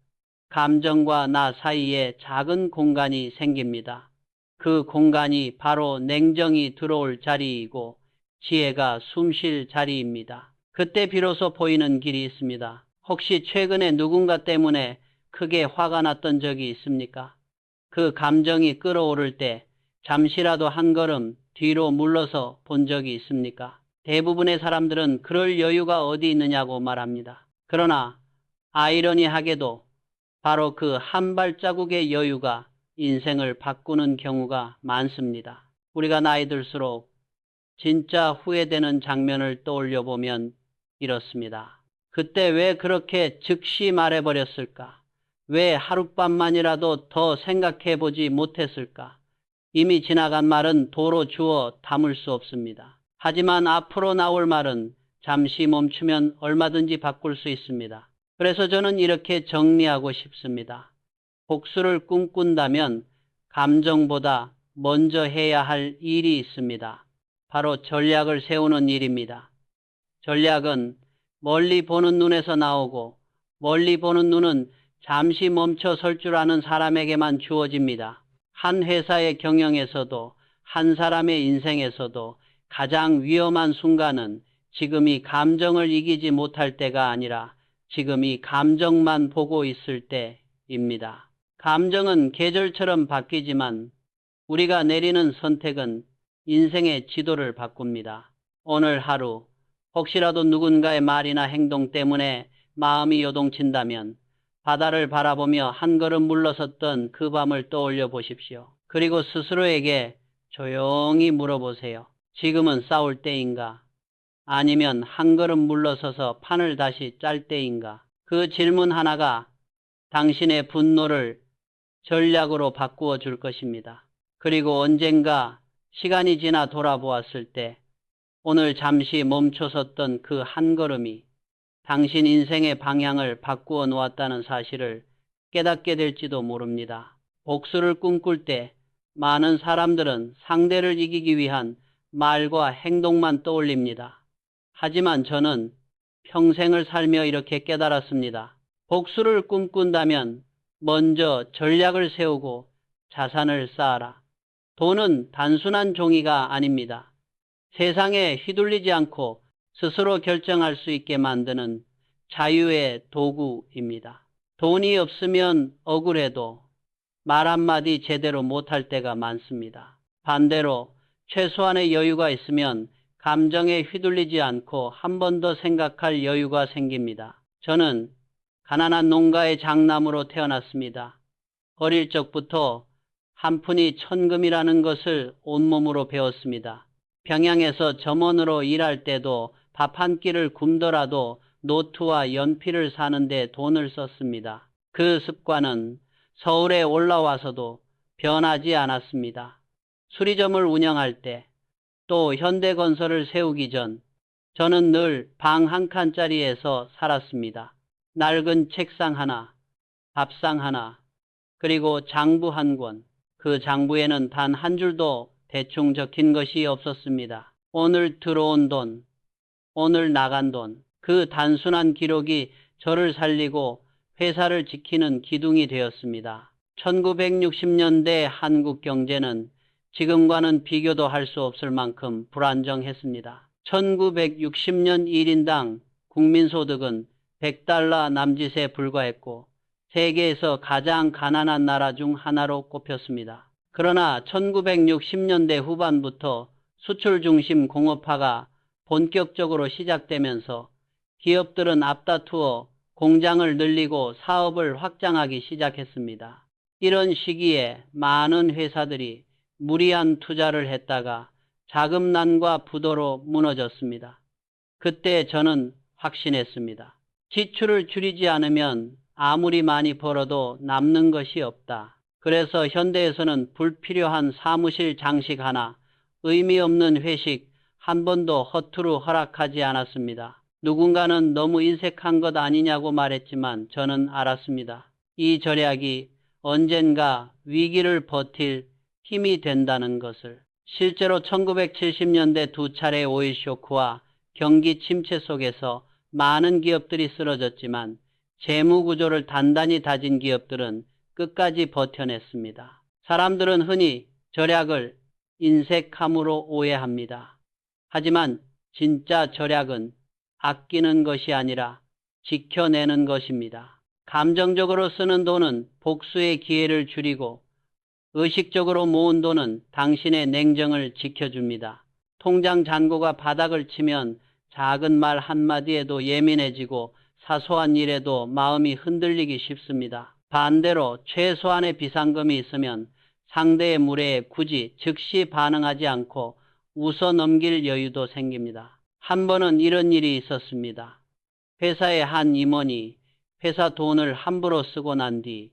감정과 나 사이에 작은 공간이 생깁니다. 그 공간이 바로 냉정이 들어올 자리이고 지혜가 숨쉴 자리입니다. 그때 비로소 보이는 길이 있습니다. 혹시 최근에 누군가 때문에 크게 화가 났던 적이 있습니까? 그 감정이 끌어오를 때 잠시라도 한 걸음 뒤로 물러서 본 적이 있습니까? 대부분의 사람들은 그럴 여유가 어디 있느냐고 말합니다. 그러나 아이러니하게도 바로 그 한 발자국의 여유가 인생을 바꾸는 경우가 많습니다. 우리가 나이 들수록 진짜 후회되는 장면을 떠올려 보면 이렇습니다. 그때 왜 그렇게 즉시 말해버렸을까? 왜 하룻밤만이라도 더 생각해 보지 못했을까? 이미 지나간 말은 도로 주워 담을 수 없습니다. 하지만 앞으로 나올 말은 잠시 멈추면 얼마든지 바꿀 수 있습니다. 그래서 저는 이렇게 정리하고 싶습니다. 복수를 꿈꾼다면 감정보다 먼저 해야 할 일이 있습니다. 바로 전략을 세우는 일입니다. 전략은 멀리 보는 눈에서 나오고 멀리 보는 눈은 잠시 멈춰 설 줄 아는 사람에게만 주어집니다. 한 회사의 경영에서도 한 사람의 인생에서도 가장 위험한 순간은 지금이 감정을 이기지 못할 때가 아니라 지금이 감정만 보고 있을 때입니다. 감정은 계절처럼 바뀌지만 우리가 내리는 선택은 인생의 지도를 바꿉니다. 오늘 하루 혹시라도 누군가의 말이나 행동 때문에 마음이 요동친다면 바다를 바라보며 한 걸음 물러섰던 그 밤을 떠올려 보십시오. 그리고 스스로에게 조용히 물어보세요. 지금은 싸울 때인가? 아니면 한 걸음 물러서서 판을 다시 짤 때인가? 그 질문 하나가 당신의 분노를 전략으로 바꾸어 줄 것입니다. 그리고 언젠가 시간이 지나 돌아보았을 때 오늘 잠시 멈춰섰던 그 한 걸음이 당신 인생의 방향을 바꾸어 놓았다는 사실을 깨닫게 될지도 모릅니다. 복수를 꿈꿀 때 많은 사람들은 상대를 이기기 위한 말과 행동만 떠올립니다. 하지만 저는 평생을 살며 이렇게 깨달았습니다. 복수를 꿈꾼다면 먼저 전략을 세우고 자산을 쌓아라. 돈은 단순한 종이가 아닙니다. 세상에 휘둘리지 않고 스스로 결정할 수 있게 만드는 자유의 도구입니다. 돈이 없으면 억울해도 말 한마디 제대로 못할 때가 많습니다. 반대로 최소한의 여유가 있으면 감정에 휘둘리지 않고 한 번 더 생각할 여유가 생깁니다. 저는 가난한 농가의 장남으로 태어났습니다. 어릴 적부터 한 푼이 천금이라는 것을 온몸으로 배웠습니다. 평양에서 점원으로 일할 때도 밥 한 끼를 굶더라도 노트와 연필을 사는데 돈을 썼습니다. 그 습관은 서울에 올라와서도 변하지 않았습니다. 수리점을 운영할 때, 또 현대건설을 세우기 전 저는 늘 방 한 칸짜리에서 살았습니다. 낡은 책상 하나, 밥상 하나, 그리고 장부 한 권. 그 장부에는 단 한 줄도 대충 적힌 것이 없었습니다. 오늘 들어온 돈, 오늘 나간 돈, 그 단순한 기록이 저를 살리고 회사를 지키는 기둥이 되었습니다. 1960년대 한국 경제는 지금과는 비교도 할 수 없을 만큼 불안정했습니다. 1960년 1인당 국민소득은 100달러 남짓에 불과했고 세계에서 가장 가난한 나라 중 하나로 꼽혔습니다. 그러나 1960년대 후반부터 수출 중심 공업화가 본격적으로 시작되면서 기업들은 앞다투어 공장을 늘리고 사업을 확장하기 시작했습니다. 이런 시기에 많은 회사들이 무리한 투자를 했다가 자금난과 부도로 무너졌습니다. 그때 저는 확신했습니다. 지출을 줄이지 않으면 아무리 많이 벌어도 남는 것이 없다. 그래서 현대에서는 불필요한 사무실 장식 하나, 의미 없는 회식 한 번도 허투루 허락하지 않았습니다. 누군가는 너무 인색한 것 아니냐고 말했지만 저는 알았습니다. 이 절약이 언젠가 위기를 버틸 힘이 된다는 것을. 실제로 1970년대 두 차례 오일 쇼크와 경기 침체 속에서 많은 기업들이 쓰러졌지만 재무 구조를 단단히 다진 기업들은 끝까지 버텨냈습니다. 사람들은 흔히 절약을 인색함으로 오해합니다. 하지만 진짜 절약은 아끼는 것이 아니라 지켜내는 것입니다. 감정적으로 쓰는 돈은 복수의 기회를 줄이고 의식적으로 모은 돈은 당신의 냉정을 지켜줍니다. 통장 잔고가 바닥을 치면 작은 말 한마디에도 예민해지고 사소한 일에도 마음이 흔들리기 쉽습니다. 반대로 최소한의 비상금이 있으면 상대의 무례에 굳이 즉시 반응하지 않고 웃어 넘길 여유도 생깁니다. 한 번은 이런 일이 있었습니다. 회사의 한 임원이 회사 돈을 함부로 쓰고 난 뒤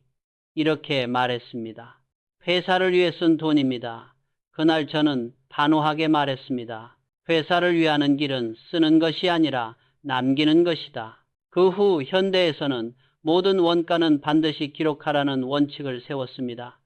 이렇게 말했습니다. 회사를 위해 쓴 돈입니다. 그날 저는 단호하게 말했습니다. 회사를 위하는 길은 쓰는 것이 아니라 남기는 것이다. 그 후 현대에서는 모든 원가는 반드시 기록하라는 원칙을 세웠습니다.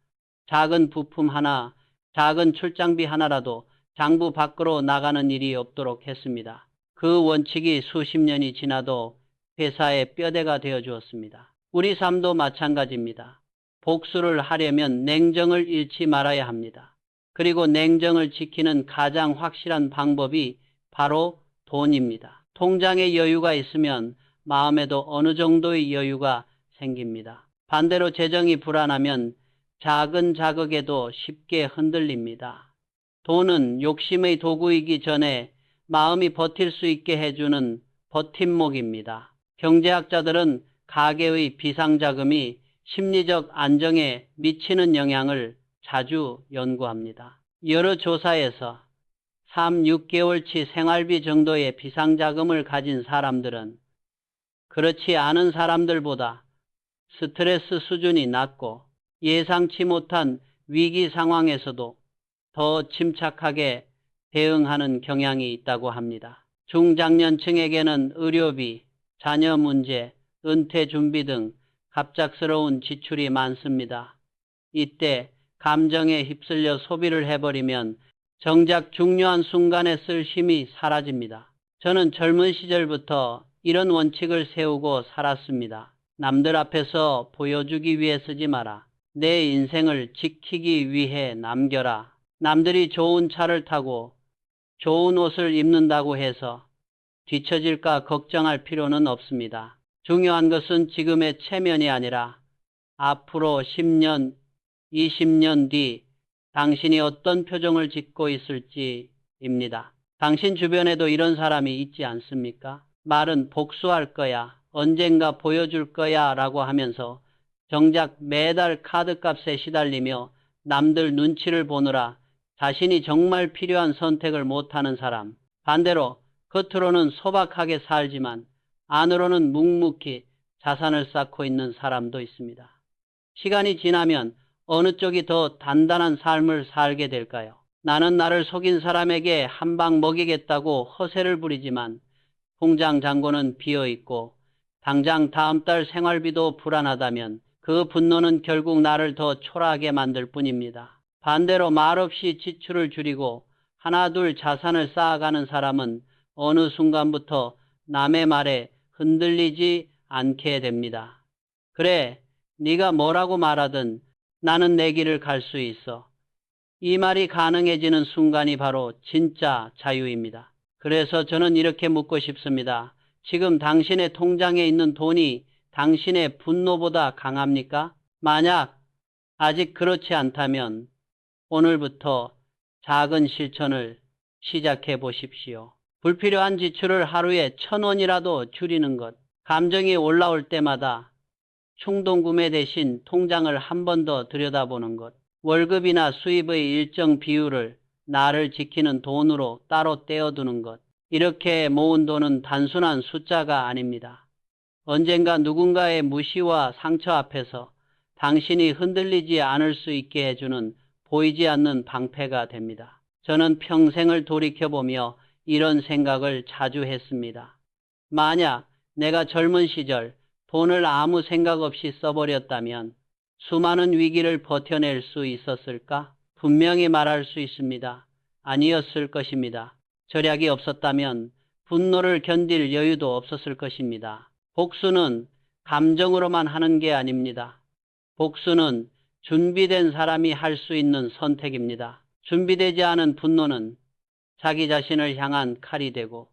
작은 부품 하나, 작은 출장비 하나라도 장부 밖으로 나가는 일이 없도록 했습니다. 그 원칙이 수십 년이 지나도 회사의 뼈대가 되어 주었습니다. 우리 삶도 마찬가지입니다. 복수를 하려면 냉정을 잃지 말아야 합니다. 그리고 냉정을 지키는 가장 확실한 방법이 바로 돈입니다. 통장에 여유가 있으면 마음에도 어느 정도의 여유가 생깁니다. 반대로 재정이 불안하면 작은 자극에도 쉽게 흔들립니다. 돈은 욕심의 도구이기 전에 마음이 버틸 수 있게 해주는 버팀목입니다. 경제학자들은 가계의 비상자금이 심리적 안정에 미치는 영향을 자주 연구합니다. 여러 조사에서 3, 6개월치 생활비 정도의 비상자금을 가진 사람들은 그렇지 않은 사람들보다 스트레스 수준이 낮고 예상치 못한 위기 상황에서도 더 침착하게 대응하는 경향이 있다고 합니다. 중장년층에게는 의료비, 자녀 문제, 은퇴 준비 등 갑작스러운 지출이 많습니다. 이때 감정에 휩쓸려 소비를 해버리면 정작 중요한 순간에 쓸 힘이 사라집니다. 저는 젊은 시절부터 이런 원칙을 세우고 살았습니다. 남들 앞에서 보여주기 위해 쓰지 마라. 내 인생을 지키기 위해 남겨라. 남들이 좋은 차를 타고 좋은 옷을 입는다고 해서 뒤처질까 걱정할 필요는 없습니다. 중요한 것은 지금의 체면이 아니라 앞으로 10년, 20년 뒤 당신이 어떤 표정을 짓고 있을지입니다. 당신 주변에도 이런 사람이 있지 않습니까? 말은 복수할 거야, 언젠가 보여줄 거야 라고 하면서 정작 매달 카드값에 시달리며 남들 눈치를 보느라 자신이 정말 필요한 선택을 못하는 사람. 반대로 겉으로는 소박하게 살지만 안으로는 묵묵히 자산을 쌓고 있는 사람도 있습니다. 시간이 지나면 어느 쪽이 더 단단한 삶을 살게 될까요? 나는 나를 속인 사람에게 한 방 먹이겠다고 허세를 부리지만 통장 잔고는 비어 있고 당장 다음 달 생활비도 불안하다면 그 분노는 결국 나를 더 초라하게 만들 뿐입니다. 반대로 말없이 지출을 줄이고 하나둘 자산을 쌓아가는 사람은 어느 순간부터 남의 말에 흔들리지 않게 됩니다. 그래, 네가 뭐라고 말하든 나는 내 길을 갈 수 있어. 이 말이 가능해지는 순간이 바로 진짜 자유입니다. 그래서 저는 이렇게 묻고 싶습니다. 지금 당신의 통장에 있는 돈이 당신의 분노보다 강합니까? 만약 아직 그렇지 않다면 오늘부터 작은 실천을 시작해 보십시오. 불필요한 지출을 하루에 1,000원이라도 줄이는 것. 감정이 올라올 때마다 충동구매 대신 통장을 한 번 더 들여다보는 것. 월급이나 수입의 일정 비율을 나를 지키는 돈으로 따로 떼어두는 것. 이렇게 모은 돈은 단순한 숫자가 아닙니다. 언젠가 누군가의 무시와 상처 앞에서 당신이 흔들리지 않을 수 있게 해주는 보이지 않는 방패가 됩니다. 저는 평생을 돌이켜보며 이런 생각을 자주 했습니다. 만약 내가 젊은 시절 돈을 아무 생각 없이 써버렸다면 수많은 위기를 버텨낼 수 있었을까? 분명히 말할 수 있습니다. 아니었을 것입니다. 절약이 없었다면 분노를 견딜 여유도 없었을 것입니다. 복수는 감정으로만 하는 게 아닙니다. 복수는 준비된 사람이 할 수 있는 선택입니다. 준비되지 않은 분노는 자기 자신을 향한 칼이 되고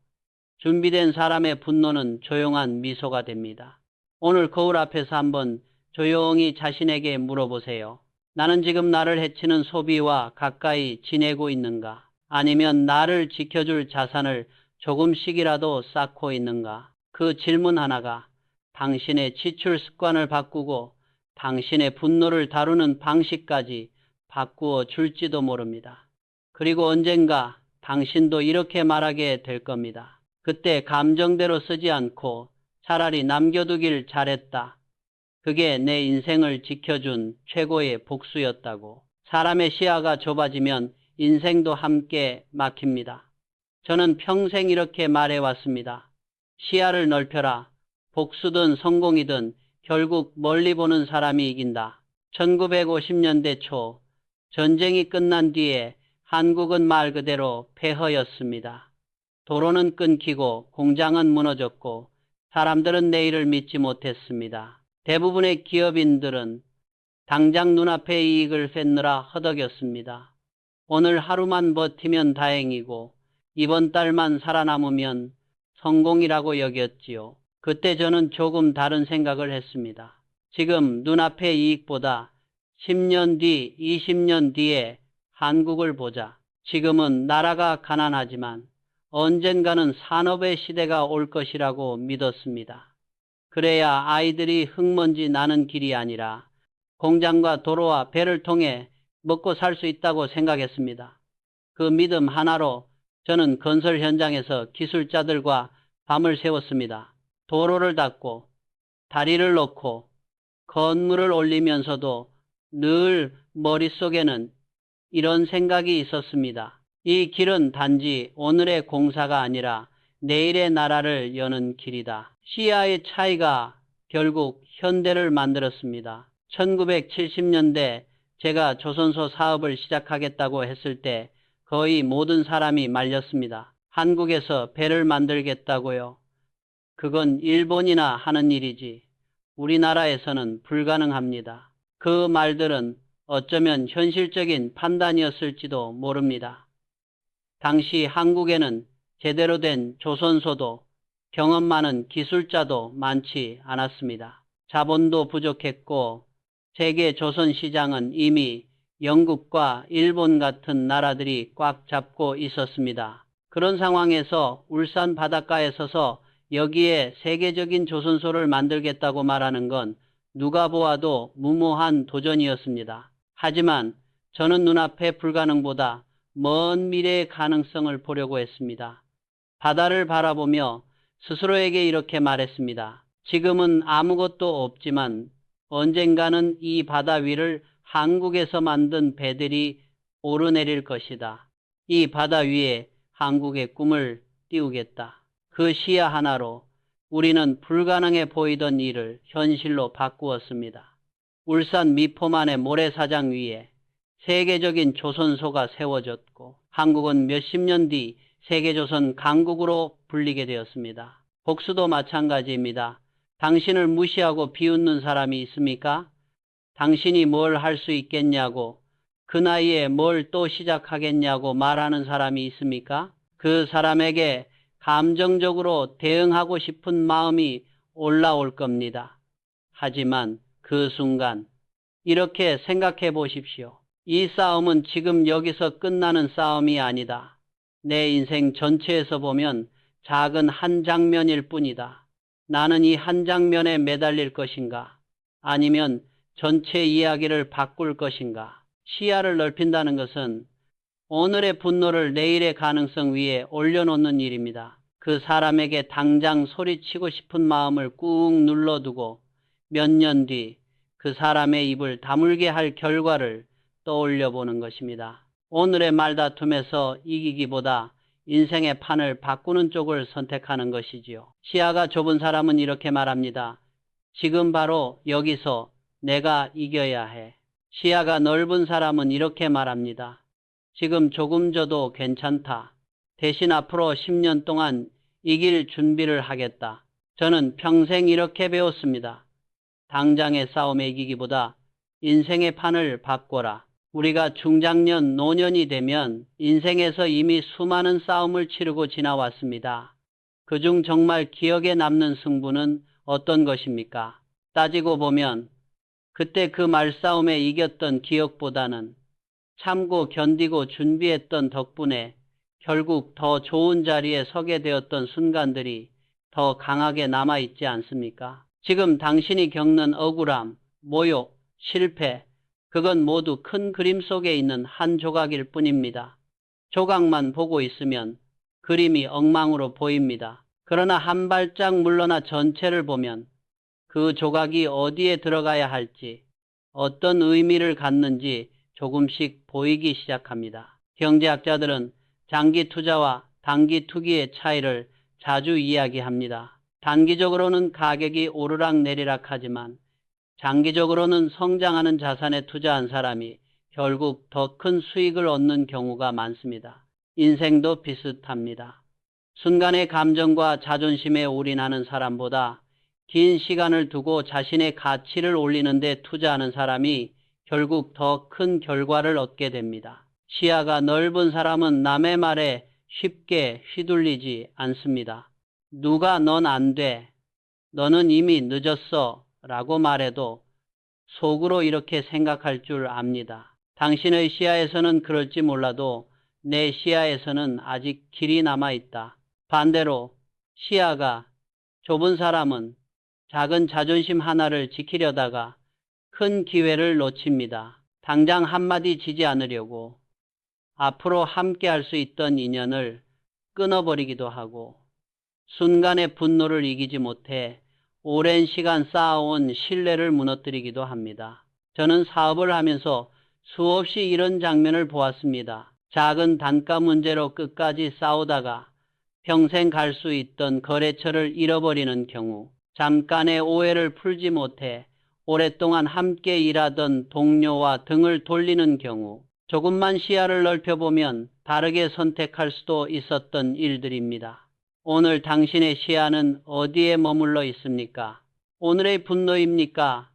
준비된 사람의 분노는 조용한 미소가 됩니다. 오늘 거울 앞에서 한번 조용히 자신에게 물어보세요. 나는 지금 나를 해치는 소비와 가까이 지내고 있는가? 아니면 나를 지켜줄 자산을 조금씩이라도 쌓고 있는가? 그 질문 하나가 당신의 지출 습관을 바꾸고 당신의 분노를 다루는 방식까지 바꾸어 줄지도 모릅니다. 그리고 언젠가 당신도 이렇게 말하게 될 겁니다. 그때 감정대로 쓰지 않고 차라리 남겨두길 잘했다. 그게 내 인생을 지켜준 최고의 복수였다고. 사람의 시야가 좁아지면 인생도 함께 막힙니다. 저는 평생 이렇게 말해왔습니다. 시야를 넓혀라. 복수든 성공이든 결국 멀리 보는 사람이 이긴다. 1950년대 초 전쟁이 끝난 뒤에 한국은 말 그대로 폐허였습니다. 도로는 끊기고 공장은 무너졌고 사람들은 내일을 믿지 못했습니다. 대부분의 기업인들은 당장 눈앞의 이익을 뺏느라 허덕였습니다. 오늘 하루만 버티면 다행이고 이번 달만 살아남으면 성공이라고 여겼지요. 그때 저는 조금 다른 생각을 했습니다. 지금 눈앞의 이익보다 10년 뒤, 20년 뒤에 한국을 보자. 지금은 나라가 가난하지만 언젠가는 산업의 시대가 올 것이라고 믿었습니다. 그래야 아이들이 흙먼지 나는 길이 아니라 공장과 도로와 배를 통해 먹고 살 수 있다고 생각했습니다. 그 믿음 하나로 저는 건설 현장에서 기술자들과 밤을 새웠습니다. 도로를 닦고 다리를 놓고 건물을 올리면서도 늘 머릿속에는 이런 생각이 있었습니다. 이 길은 단지 오늘의 공사가 아니라 내일의 나라를 여는 길이다. 시야의 차이가 결국 현대를 만들었습니다. 1970년대 제가 조선소 사업을 시작하겠다고 했을 때 거의 모든 사람이 말렸습니다. 한국에서 배를 만들겠다고요. 그건 일본이나 하는 일이지 우리나라에서는 불가능합니다. 그 말들은 어쩌면 현실적인 판단이었을지도 모릅니다. 당시 한국에는 제대로 된 조선소도 경험 많은 기술자도 많지 않았습니다. 자본도 부족했고 세계 조선 시장은 이미 영국과 일본 같은 나라들이 꽉 잡고 있었습니다. 그런 상황에서 울산 바닷가에 서서 여기에 세계적인 조선소를 만들겠다고 말하는 건 누가 보아도 무모한 도전이었습니다. 하지만 저는 눈앞의 불가능보다 먼 미래의 가능성을 보려고 했습니다. 바다를 바라보며 스스로에게 이렇게 말했습니다. 지금은 아무것도 없지만 언젠가는 이 바다 위를 한국에서 만든 배들이 오르내릴 것이다. 이 바다 위에 한국의 꿈을 띄우겠다. 그 시야 하나로 우리는 불가능해 보이던 일을 현실로 바꾸었습니다. 울산 미포만의 모래사장 위에 세계적인 조선소가 세워졌고 한국은 몇십 년 뒤 세계조선 강국으로 불리게 되었습니다. 복수도 마찬가지입니다. 당신을 무시하고 비웃는 사람이 있습니까? 당신이 뭘 할 수 있겠냐고, 그 나이에 뭘 또 시작하겠냐고 말하는 사람이 있습니까? 그 사람에게 감정적으로 대응하고 싶은 마음이 올라올 겁니다. 하지만 그 순간 이렇게 생각해 보십시오. 이 싸움은 지금 여기서 끝나는 싸움이 아니다. 내 인생 전체에서 보면 작은 한 장면일 뿐이다. 나는 이 한 장면에 매달릴 것인가? 아니면 전체 이야기를 바꿀 것인가? 시야를 넓힌다는 것은 오늘의 분노를 내일의 가능성 위에 올려놓는 일입니다. 그 사람에게 당장 소리치고 싶은 마음을 꾹 눌러두고 몇 년 뒤 그 사람의 입을 다물게 할 결과를 떠올려 보는 것입니다. 오늘의 말다툼에서 이기기보다 인생의 판을 바꾸는 쪽을 선택하는 것이지요. 시야가 좁은 사람은 이렇게 말합니다. 지금 바로 여기서 내가 이겨야 해. 시야가 넓은 사람은 이렇게 말합니다. 지금 조금 져도 괜찮다. 대신 앞으로 10년 동안 이길 준비를 하겠다. 저는 평생 이렇게 배웠습니다. 당장의 싸움에 이기기보다 인생의 판을 바꿔라. 우리가 중장년, 노년이 되면 인생에서 이미 수많은 싸움을 치르고 지나왔습니다. 그중 정말 기억에 남는 승부는 어떤 것입니까? 따지고 보면 그때 그 말싸움에 이겼던 기억보다는 참고 견디고 준비했던 덕분에 결국 더 좋은 자리에 서게 되었던 순간들이 더 강하게 남아있지 않습니까? 지금 당신이 겪는 억울함, 모욕, 실패, 그건 모두 큰 그림 속에 있는 한 조각일 뿐입니다. 조각만 보고 있으면 그림이 엉망으로 보입니다. 그러나 한 발짝 물러나 전체를 보면 그 조각이 어디에 들어가야 할지, 어떤 의미를 갖는지 조금씩 보이기 시작합니다. 경제학자들은 장기 투자와 단기 투기의 차이를 자주 이야기합니다. 단기적으로는 가격이 오르락내리락 하지만 장기적으로는 성장하는 자산에 투자한 사람이 결국 더 큰 수익을 얻는 경우가 많습니다. 인생도 비슷합니다. 순간의 감정과 자존심에 올인하는 사람보다 긴 시간을 두고 자신의 가치를 올리는 데 투자하는 사람이 결국 더 큰 결과를 얻게 됩니다. 시야가 넓은 사람은 남의 말에 쉽게 휘둘리지 않습니다. 누가 넌 안 돼, 너는 이미 늦었어 라고 말해도 속으로 이렇게 생각할 줄 압니다. 당신의 시야에서는 그럴지 몰라도 내 시야에서는 아직 길이 남아있다. 반대로 시야가 좁은 사람은 작은 자존심 하나를 지키려다가 큰 기회를 놓칩니다. 당장 한마디 지지 않으려고 앞으로 함께 할 수 있던 인연을 끊어버리기도 하고 순간의 분노를 이기지 못해 오랜 시간 쌓아온 신뢰를 무너뜨리기도 합니다. 저는 사업을 하면서 수없이 이런 장면을 보았습니다. 작은 단가 문제로 끝까지 싸우다가 평생 갈 수 있던 거래처를 잃어버리는 경우, 잠깐의 오해를 풀지 못해 오랫동안 함께 일하던 동료와 등을 돌리는 경우, 조금만 시야를 넓혀보면 다르게 선택할 수도 있었던 일들입니다. 오늘 당신의 시야는 어디에 머물러 있습니까? 오늘의 분노입니까?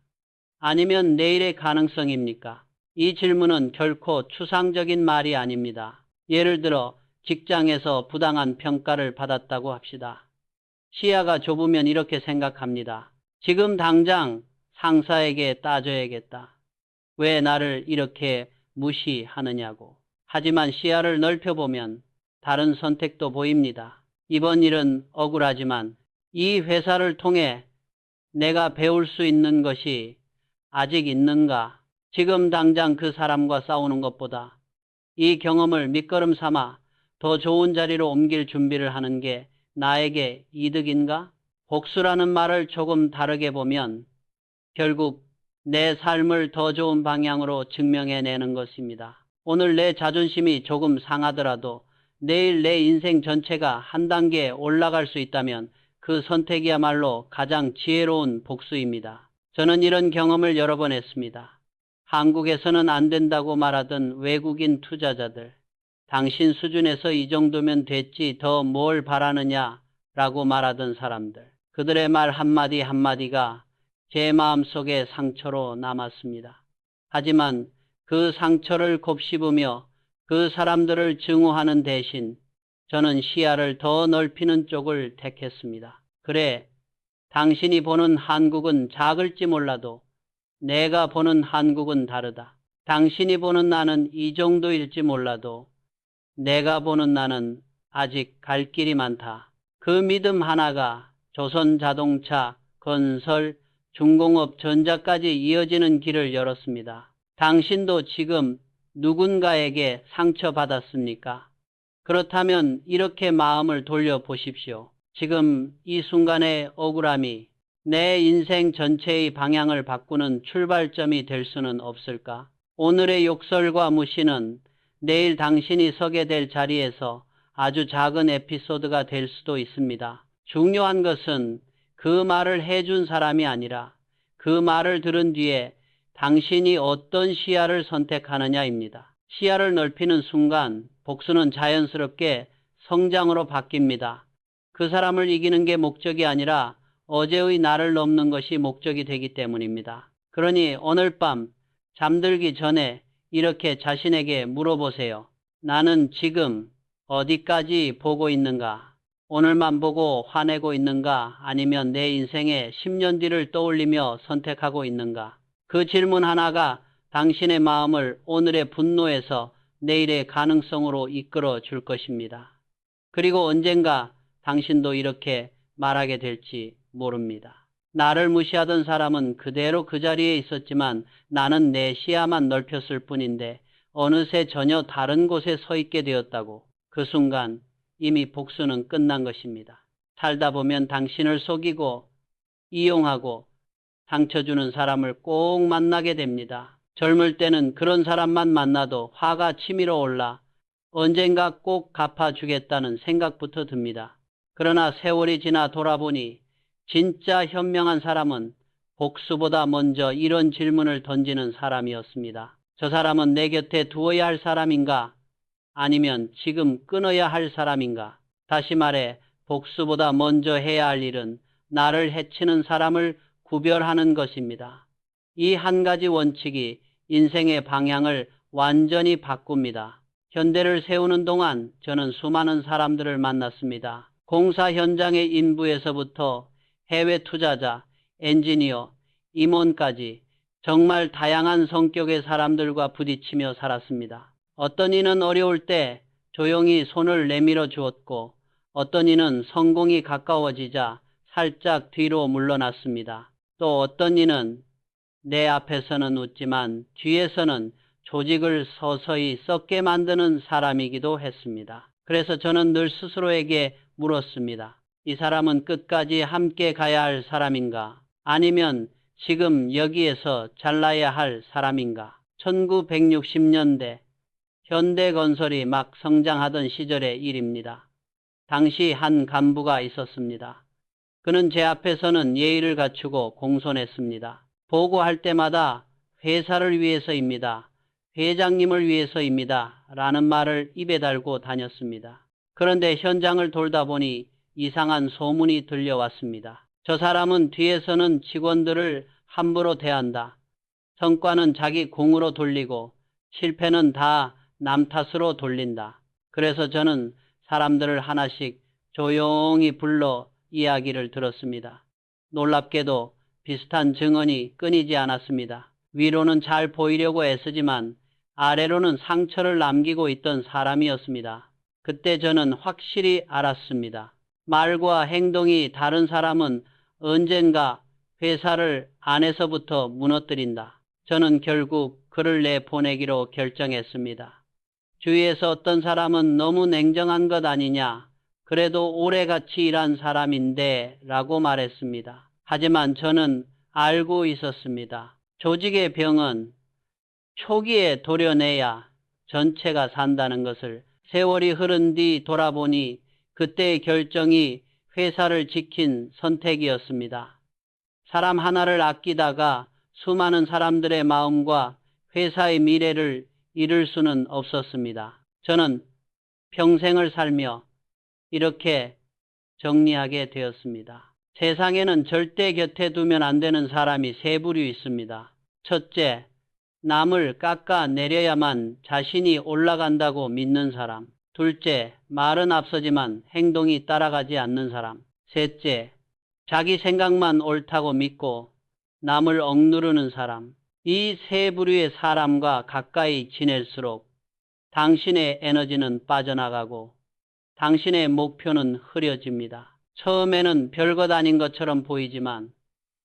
아니면 내일의 가능성입니까? 이 질문은 결코 추상적인 말이 아닙니다. 예를 들어 직장에서 부당한 평가를 받았다고 합시다. 시야가 좁으면 이렇게 생각합니다. 지금 당장 상사에게 따져야겠다. 왜 나를 이렇게 무시하느냐고. 하지만 시야를 넓혀보면 다른 선택도 보입니다. 이번 일은 억울하지만 이 회사를 통해 내가 배울 수 있는 것이 아직 있는가? 지금 당장 그 사람과 싸우는 것보다 이 경험을 밑거름 삼아 더 좋은 자리로 옮길 준비를 하는 게 나에게 이득인가? 복수라는 말을 조금 다르게 보면 결국 내 삶을 더 좋은 방향으로 증명해내는 것입니다. 오늘 내 자존심이 조금 상하더라도 내일 내 인생 전체가 한 단계 올라갈 수 있다면 그 선택이야말로 가장 지혜로운 복수입니다. 저는 이런 경험을 여러 번 했습니다. 한국에서는 안 된다고 말하던 외국인 투자자들, 당신 수준에서 이 정도면 됐지 더 뭘 바라느냐라고 말하던 사람들, 그들의 말 한마디 한마디가 제 마음속에 상처로 남았습니다. 하지만 그 상처를 곱씹으며 그 사람들을 증오하는 대신 저는 시야를 더 넓히는 쪽을 택했습니다. 그래, 당신이 보는 한국은 작을지 몰라도 내가 보는 한국은 다르다. 당신이 보는 나는 이 정도일지 몰라도 내가 보는 나는 아직 갈 길이 많다. 그 믿음 하나가 조선자동차, 건설, 중공업, 전자까지 이어지는 길을 열었습니다. 당신도 지금 누군가에게 상처받았습니까? 그렇다면 이렇게 마음을 돌려보십시오. 지금 이 순간의 억울함이 내 인생 전체의 방향을 바꾸는 출발점이 될 수는 없을까? 오늘의 욕설과 무시는 내일 당신이 서게 될 자리에서 아주 작은 에피소드가 될 수도 있습니다. 중요한 것은 그 말을 해준 사람이 아니라 그 말을 들은 뒤에 당신이 어떤 시야를 선택하느냐입니다. 시야를 넓히는 순간 복수는 자연스럽게 성장으로 바뀝니다. 그 사람을 이기는 게 목적이 아니라 어제의 나를 넘는 것이 목적이 되기 때문입니다. 그러니 오늘 밤 잠들기 전에 이렇게 자신에게 물어보세요. 나는 지금 어디까지 보고 있는가? 오늘만 보고 화내고 있는가? 아니면 내 인생의 10년 뒤를 떠올리며 선택하고 있는가? 그 질문 하나가 당신의 마음을 오늘의 분노에서 내일의 가능성으로 이끌어 줄 것입니다. 그리고 언젠가 당신도 이렇게 말하게 될지 모릅니다. 나를 무시하던 사람은 그대로 그 자리에 있었지만 나는 내 시야만 넓혔을 뿐인데 어느새 전혀 다른 곳에 서 있게 되었다고. 그 순간 이미 복수는 끝난 것입니다. 살다 보면 당신을 속이고 이용하고 상처 주는 사람을 꼭 만나게 됩니다. 젊을 때는 그런 사람만 만나도 화가 치밀어 올라 언젠가 꼭 갚아주겠다는 생각부터 듭니다. 그러나 세월이 지나 돌아보니 진짜 현명한 사람은 복수보다 먼저 이런 질문을 던지는 사람이었습니다. 저 사람은 내 곁에 두어야 할 사람인가? 아니면 지금 끊어야 할 사람인가? 다시 말해 복수보다 먼저 해야 할 일은 나를 해치는 사람을 구별하는 것입니다. 이 한 가지 원칙이 인생의 방향을 완전히 바꿉니다. 현대를 세우는 동안 저는 수많은 사람들을 만났습니다. 공사 현장의 인부에서부터 해외 투자자, 엔지니어, 임원까지 정말 다양한 성격의 사람들과 부딪히며 살았습니다. 어떤 이는 어려울 때 조용히 손을 내밀어 주었고 어떤 이는 성공이 가까워지자 살짝 뒤로 물러났습니다. 또 어떤 이는 내 앞에서는 웃지만 뒤에서는 조직을 서서히 썩게 만드는 사람이기도 했습니다. 그래서 저는 늘 스스로에게 물었습니다. 이 사람은 끝까지 함께 가야 할 사람인가? 아니면 지금 여기에서 잘라야 할 사람인가? 1960년대 현대건설이 막 성장하던 시절의 일입니다. 당시 한 간부가 있었습니다. 그는 제 앞에서는 예의를 갖추고 공손했습니다. 보고할 때마다 회사를 위해서입니다. 회장님을 위해서입니다. 라는 말을 입에 달고 다녔습니다. 그런데 현장을 돌다 보니 이상한 소문이 들려왔습니다. 저 사람은 뒤에서는 직원들을 함부로 대한다. 성과는 자기 공으로 돌리고 실패는 다 남 탓으로 돌린다. 그래서 저는 사람들을 하나씩 조용히 불러 이야기를 들었습니다. 놀랍게도 비슷한 증언이 끊이지 않았습니다. 위로는 잘 보이려고 애쓰지만 아래로는 상처를 남기고 있던 사람이었습니다. 그때 저는 확실히 알았습니다. 말과 행동이 다른 사람은 언젠가 회사를 안에서부터 무너뜨린다. 저는 결국 그를 내보내기로 결정했습니다. 주위에서 어떤 사람은 너무 냉정한 것 아니냐, 그래도 오래같이 일한 사람인데 라고 말했습니다. 하지만 저는 알고 있었습니다. 조직의 병은 초기에 도려내야 전체가 산다는 것을 세월이 흐른 뒤 돌아보니 그때의 결정이 회사를 지킨 선택이었습니다. 사람 하나를 아끼다가 수많은 사람들의 마음과 회사의 미래를 잃을 수는 없었습니다. 저는 평생을 살며 이렇게 정리하게 되었습니다. 세상에는 절대 곁에 두면 안 되는 사람이 세 부류 있습니다. 첫째, 남을 깎아내려야만 자신이 올라간다고 믿는 사람. 둘째, 말은 앞서지만 행동이 따라가지 않는 사람. 셋째, 자기 생각만 옳다고 믿고 남을 억누르는 사람. 이 세 부류의 사람과 가까이 지낼수록 당신의 에너지는 빠져나가고 당신의 목표는 흐려집니다. 처음에는 별것 아닌 것처럼 보이지만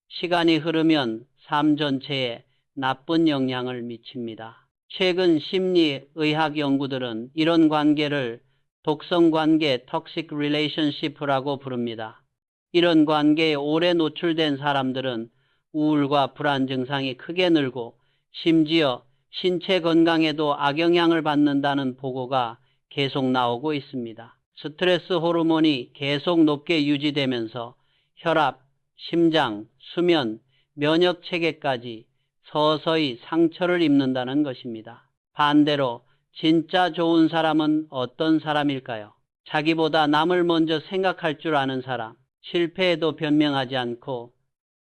시간이 흐르면 삶 전체에 나쁜 영향을 미칩니다. 최근 심리의학 연구들은 이런 관계를 독성관계 (toxic relationship라고 부릅니다. 이런 관계에 오래 노출된 사람들은 우울과 불안 증상이 크게 늘고 심지어 신체 건강에도 악영향을 받는다는 보고가 계속 나오고 있습니다. 스트레스 호르몬이 계속 높게 유지되면서 혈압, 심장, 수면, 면역 체계까지 서서히 상처를 입는다는 것입니다. 반대로 진짜 좋은 사람은 어떤 사람일까요? 자기보다 남을 먼저 생각할 줄 아는 사람, 실패에도 변명하지 않고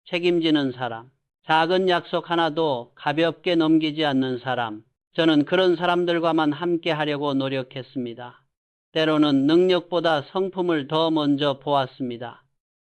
책임지는 사람, 작은 약속 하나도 가볍게 넘기지 않는 사람. 저는 그런 사람들과만 함께 하려고 노력했습니다. 때로는 능력보다 성품을 더 먼저 보았습니다.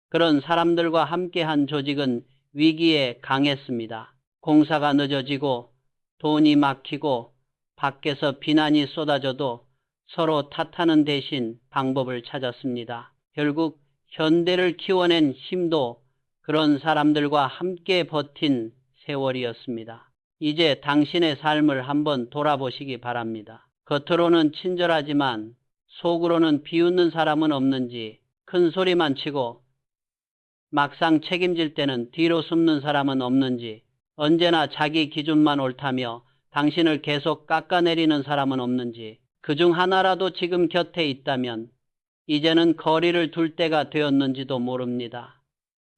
그런 사람들과 함께한 조직은 위기에 강했습니다. 공사가 늦어지고 돈이 막히고 밖에서 비난이 쏟아져도 서로 탓하는 대신 방법을 찾았습니다. 결국 현대를 키워낸 힘도 그런 사람들과 함께 버틴 세월이었습니다. 이제 당신의 삶을 한번 돌아보시기 바랍니다. 겉으로는 친절하지만 속으로는 비웃는 사람은 없는지, 큰 소리만 치고 막상 책임질 때는 뒤로 숨는 사람은 없는지, 언제나 자기 기준만 옳다며 당신을 계속 깎아내리는 사람은 없는지, 그중 하나라도 지금 곁에 있다면 이제는 거리를 둘 때가 되었는지도 모릅니다.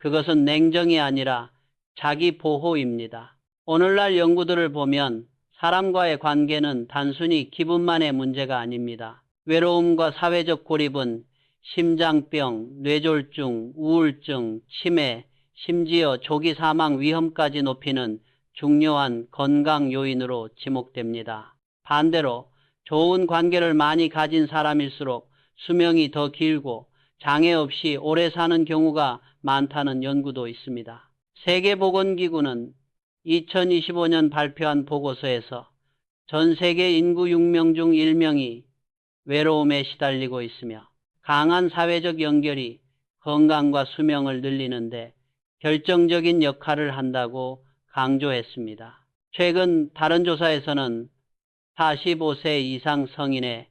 그것은 냉정이 아니라 자기 보호입니다. 오늘날 연구들을 보면 사람과의 관계는 단순히 기분만의 문제가 아닙니다. 외로움과 사회적 고립은 심장병, 뇌졸중, 우울증, 치매, 심지어 조기 사망 위험까지 높이는 중요한 건강 요인으로 지목됩니다. 반대로 좋은 관계를 많이 가진 사람일수록 수명이 더 길고 장애 없이 오래 사는 경우가 많다는 연구도 있습니다. 세계보건기구는 2025년 발표한 보고서에서 전 세계 인구 6명 중 1명이 외로움에 시달리고 있으며 강한 사회적 연결이 건강과 수명을 늘리는데 결정적인 역할을 한다고 강조했습니다. 최근 다른 조사에서는 45세 이상 성인의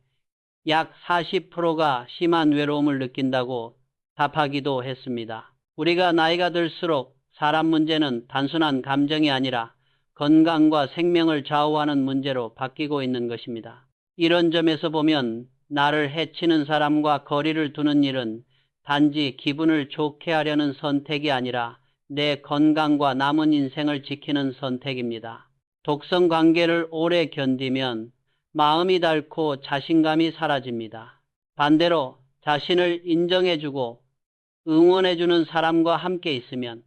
약 40%가 심한 외로움을 느낀다고 답하기도 했습니다. 우리가 나이가 들수록 사람 문제는 단순한 감정이 아니라 건강과 생명을 좌우하는 문제로 바뀌고 있는 것입니다. 이런 점에서 보면 나를 해치는 사람과 거리를 두는 일은 단지 기분을 좋게 하려는 선택이 아니라 내 건강과 남은 인생을 지키는 선택입니다. 독성 관계를 오래 견디면 마음이 닳고 자신감이 사라집니다. 반대로 자신을 인정해주고 응원해주는 사람과 함께 있으면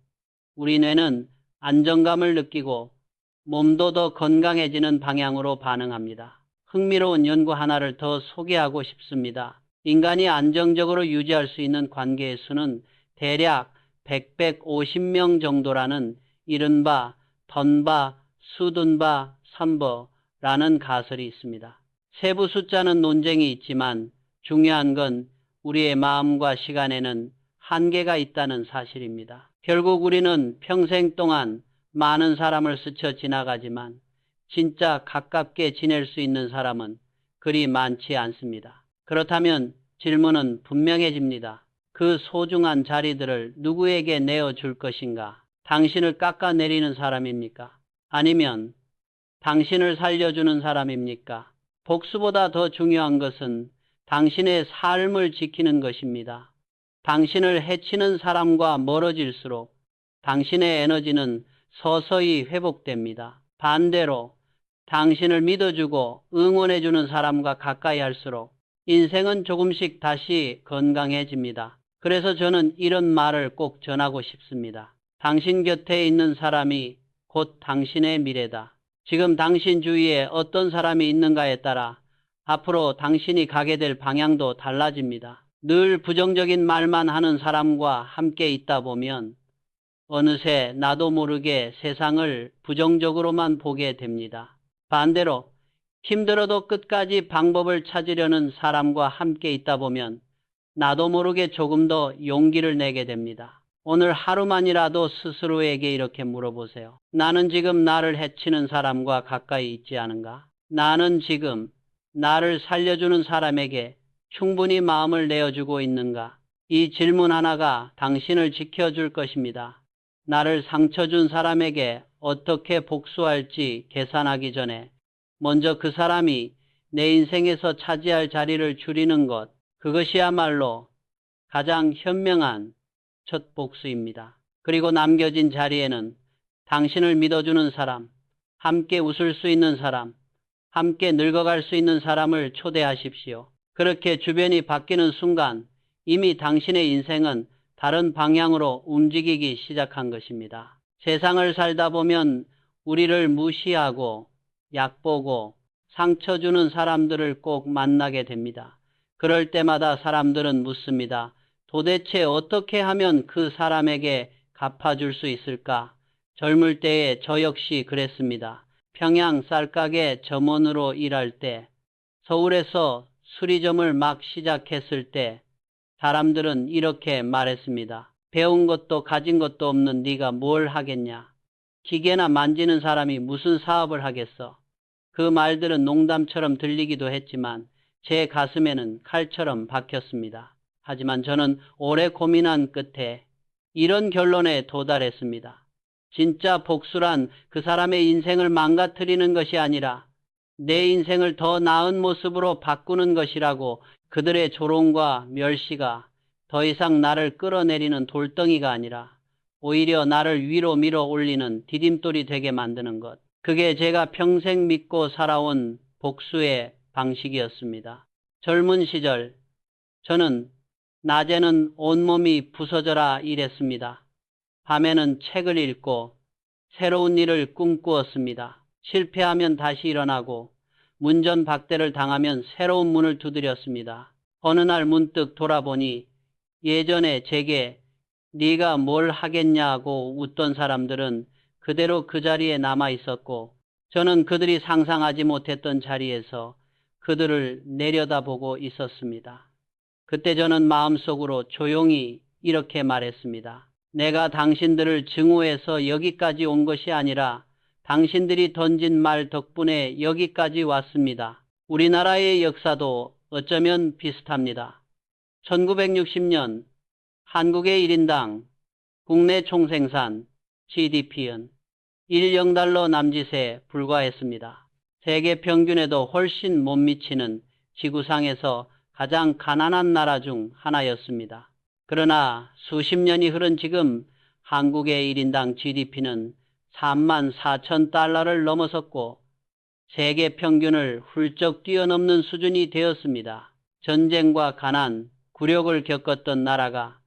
우리 뇌는 안정감을 느끼고 몸도 더 건강해지는 방향으로 반응합니다. 흥미로운 연구 하나를 더 소개하고 싶습니다. 인간이 안정적으로 유지할 수 있는 관계의 수는 대략 150명 정도라는 이른바 던바, 수둔바, 선버라는 가설이 있습니다. 세부 숫자는 논쟁이 있지만 중요한 건 우리의 마음과 시간에는 한계가 있다는 사실입니다. 결국 우리는 평생 동안 많은 사람을 스쳐 지나가지만 진짜 가깝게 지낼 수 있는 사람은 그리 많지 않습니다. 그렇다면 질문은 분명해집니다. 그 소중한 자리들을 누구에게 내어줄 것인가? 당신을 깎아내리는 사람입니까? 아니면 당신을 살려주는 사람입니까? 복수보다 더 중요한 것은 당신의 삶을 지키는 것입니다. 당신을 해치는 사람과 멀어질수록 당신의 에너지는 서서히 회복됩니다. 반대로 당신을 믿어주고 응원해주는 사람과 가까이 할수록 인생은 조금씩 다시 건강해집니다. 그래서 저는 이런 말을 꼭 전하고 싶습니다. 당신 곁에 있는 사람이 곧 당신의 미래다. 지금 당신 주위에 어떤 사람이 있는가에 따라 앞으로 당신이 가게 될 방향도 달라집니다. 늘 부정적인 말만 하는 사람과 함께 있다 보면 어느새 나도 모르게 세상을 부정적으로만 보게 됩니다. 반대로 힘들어도 끝까지 방법을 찾으려는 사람과 함께 있다 보면 나도 모르게 조금 더 용기를 내게 됩니다. 오늘 하루만이라도 스스로에게 이렇게 물어보세요. 나는 지금 나를 해치는 사람과 가까이 있지 않은가? 나는 지금 나를 살려주는 사람에게 충분히 마음을 내어주고 있는가? 이 질문 하나가 당신을 지켜줄 것입니다. 나를 상처 준 사람에게 어떻게 복수할지 계산하기 전에 먼저 그 사람이 내 인생에서 차지할 자리를 줄이는 것, 그것이야말로 가장 현명한 첫 복수입니다. 그리고 남겨진 자리에는 당신을 믿어주는 사람, 함께 웃을 수 있는 사람, 함께 늙어갈 수 있는 사람을 초대하십시오. 그렇게 주변이 바뀌는 순간 이미 당신의 인생은 다른 방향으로 움직이기 시작한 것입니다. 세상을 살다 보면 우리를 무시하고 약보고 상처 주는 사람들을 꼭 만나게 됩니다. 그럴 때마다 사람들은 묻습니다. 도대체 어떻게 하면 그 사람에게 갚아줄 수 있을까? 젊을 때에 저 역시 그랬습니다. 평양 쌀가게 점원으로 일할 때, 서울에서 수리점을 막 시작했을 때 사람들은 이렇게 말했습니다. 배운 것도 가진 것도 없는 네가 뭘 하겠냐? 기계나 만지는 사람이 무슨 사업을 하겠어? 그 말들은 농담처럼 들리기도 했지만 제 가슴에는 칼처럼 박혔습니다. 하지만 저는 오래 고민한 끝에 이런 결론에 도달했습니다. 진짜 복수란 그 사람의 인생을 망가뜨리는 것이 아니라 내 인생을 더 나은 모습으로 바꾸는 것이라고. 그들의 조롱과 멸시가 더 이상 나를 끌어내리는 돌덩이가 아니라 오히려 나를 위로 밀어 올리는 디딤돌이 되게 만드는 것. 그게 제가 평생 믿고 살아온 복수의 방식이었습니다. 젊은 시절 저는 낮에는 온몸이 부서져라 일했습니다. 밤에는 책을 읽고 새로운 일을 꿈꾸었습니다. 실패하면 다시 일어나고 문전박대를 당하면 새로운 문을 두드렸습니다. 어느 날 문득 돌아보니 예전에 제게 네가 뭘 하겠냐고 웃던 사람들은 그대로 그 자리에 남아 있었고 저는 그들이 상상하지 못했던 자리에서 그들을 내려다보고 있었습니다. 그때 저는 마음속으로 조용히 이렇게 말했습니다. 내가 당신들을 증오해서 여기까지 온 것이 아니라 당신들이 던진 말 덕분에 여기까지 왔습니다. 우리나라의 역사도 어쩌면 비슷합니다. 1960년 한국의 1인당 국내 총생산 GDP는 1영달러 남짓에 불과했습니다. 세계 평균에도 훨씬 못 미치는 지구상에서 가장 가난한 나라 중 하나였습니다. 그러나 수십 년이 흐른 지금 한국의 1인당 GDP는 34,000달러를 넘어섰고 세계 평균을 훌쩍 뛰어넘는 수준이 되었습니다. 전쟁과 가난, 굴욕을 겪었던 나라가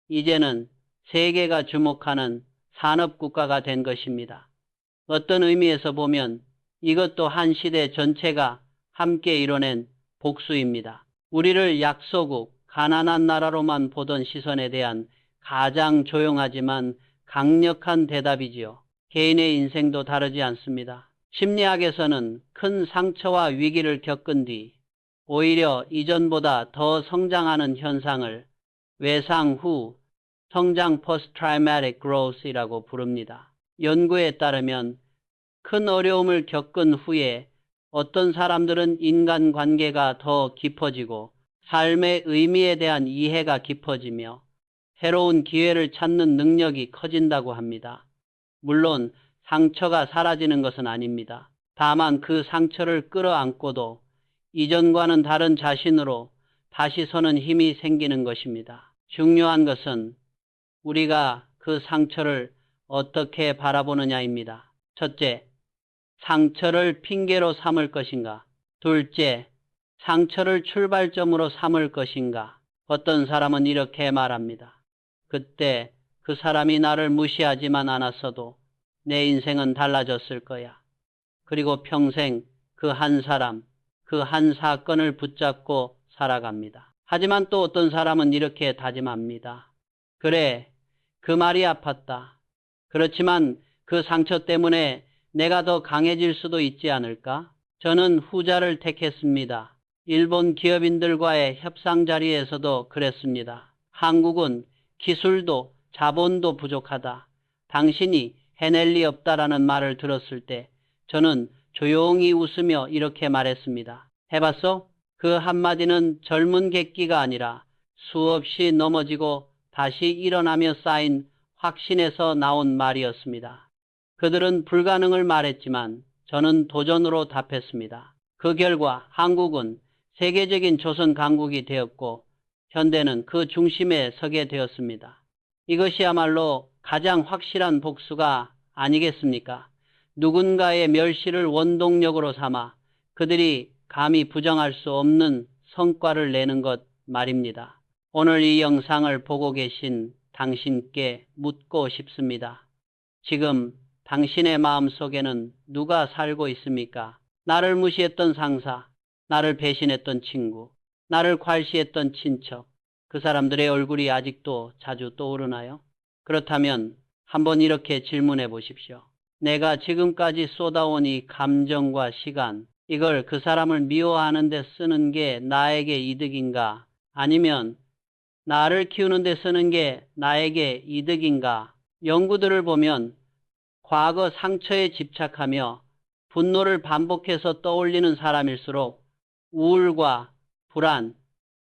이제는 세계가 주목하는 산업국가가 된 것입니다. 어떤 의미에서 보면 이것도 한 시대 전체가 함께 이뤄낸 복수입니다. 우리를 약소국, 가난한 나라로만 보던 시선에 대한 가장 조용하지만 강력한 대답이지요. 개인의 인생도 다르지 않습니다. 심리학에서는 큰 상처와 위기를 겪은 뒤 오히려 이전보다 더 성장하는 현상을 외상 후 성장 Post-Traumatic Growth이라고 부릅니다. 연구에 따르면 큰 어려움을 겪은 후에 어떤 사람들은 인간관계가 더 깊어지고 삶의 의미에 대한 이해가 깊어지며 새로운 기회를 찾는 능력이 커진다고 합니다. 물론 상처가 사라지는 것은 아닙니다. 다만 그 상처를 끌어안고도 이전과는 다른 자신으로 다시 서는 힘이 생기는 것입니다. 중요한 것은 우리가 그 상처를 어떻게 바라보느냐입니다. 첫째, 상처를 핑계로 삼을 것인가? 둘째, 상처를 출발점으로 삼을 것인가? 어떤 사람은 이렇게 말합니다. 그때 그 사람이 나를 무시하지만 않았어도 내 인생은 달라졌을 거야. 그리고 평생 그 한 사람, 그 한 사건을 붙잡고 살아갑니다. 하지만 또 어떤 사람은 이렇게 다짐합니다. 그래, 그 말이 아팠다. 그렇지만 그 상처 때문에 내가 더 강해질 수도 있지 않을까? 저는 후자를 택했습니다. 일본 기업인들과의 협상 자리에서도 그랬습니다. 한국은 기술도 자본도 부족하다. 당신이 해낼 리 없다라는 말을 들었을 때 저는 조용히 웃으며 이렇게 말했습니다. 해봤어? 그 한마디는 젊은 객기가 아니라 수없이 넘어지고 다시 일어나며 쌓인 확신에서 나온 말이었습니다. 그들은 불가능을 말했지만 저는 도전으로 답했습니다. 그 결과 한국은 세계적인 조선 강국이 되었고 현대는 그 중심에 서게 되었습니다. 이것이야말로 가장 확실한 복수가 아니겠습니까? 누군가의 멸시를 원동력으로 삼아 그들이 감히 부정할 수 없는 성과를 내는 것 말입니다. 오늘 이 영상을 보고 계신 당신께 묻고 싶습니다. 지금 당신의 마음속에는 누가 살고 있습니까? 나를 무시했던 상사, 나를 배신했던 친구, 나를 괄시했던 친척, 그 사람들의 얼굴이 아직도 자주 떠오르나요? 그렇다면 한번 이렇게 질문해 보십시오. 내가 지금까지 쏟아온 이 감정과 시간, 이걸 그 사람을 미워하는 데 쓰는 게 나에게 이득인가? 아니면 나를 키우는 데 쓰는 게 나에게 이득인가? 연구들을 보면 과거 상처에 집착하며 분노를 반복해서 떠올리는 사람일수록 우울과 불안,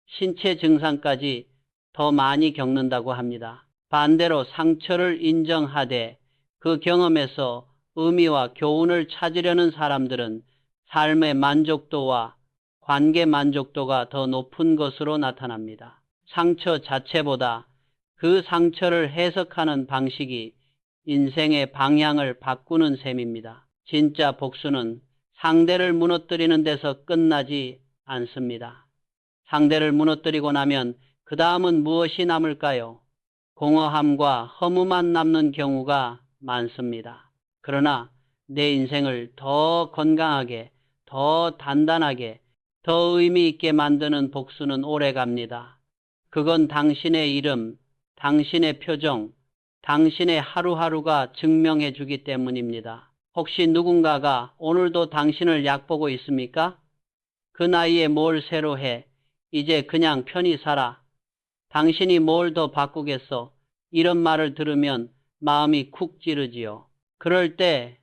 신체 증상까지 더 많이 겪는다고 합니다. 반대로 상처를 인정하되 그 경험에서 의미와 교훈을 찾으려는 사람들은 삶의 만족도와 관계 만족도가 더 높은 것으로 나타납니다. 상처 자체보다 그 상처를 해석하는 방식이 인생의 방향을 바꾸는 셈입니다. 진짜 복수는 상대를 무너뜨리는 데서 끝나지 않습니다. 상대를 무너뜨리고 나면 그 다음은 무엇이 남을까요? 공허함과 허무만 남는 경우가 많습니다. 그러나 내 인생을 더 건강하게, 더 단단하게, 더 의미 있게 만드는 복수는 오래갑니다. 그건 당신의 이름, 당신의 표정, 당신의 하루하루가 증명해 주기 때문입니다. 혹시 누군가가 오늘도 당신을 얕보고 있습니까? 그 나이에 뭘 새로 해? 이제 그냥 편히 살아. 당신이 뭘 더 바꾸겠어? 이런 말을 들으면 마음이 쿡 찌르지요. 그럴 때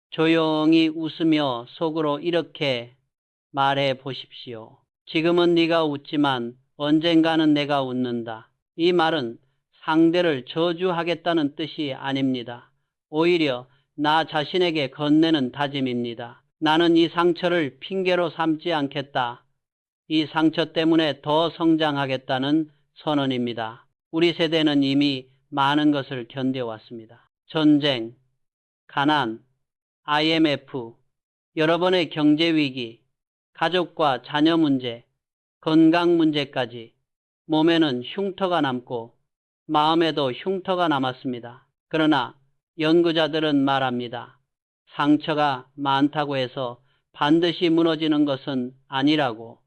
조용히 웃으며 속으로 이렇게 말해 보십시오. 지금은 네가 웃지만 언젠가는 내가 웃는다. 이 말은 상대를 저주하겠다는 뜻이 아닙니다. 오히려 나 자신에게 건네는 다짐입니다. 나는 이 상처를 핑계로 삼지 않겠다. 이 상처 때문에 더 성장하겠다는 선언입니다. 우리 세대는 이미 많은 것을 견뎌왔습니다. 전쟁, 가난, IMF, 여러 번의 경제 위기, 가족과 자녀 문제, 건강 문제까지 몸에는 흉터가 남고 마음에도 흉터가 남았습니다. 그러나 연구자들은 말합니다. 상처가 많다고 해서 반드시 무너지는 것은 아니라고.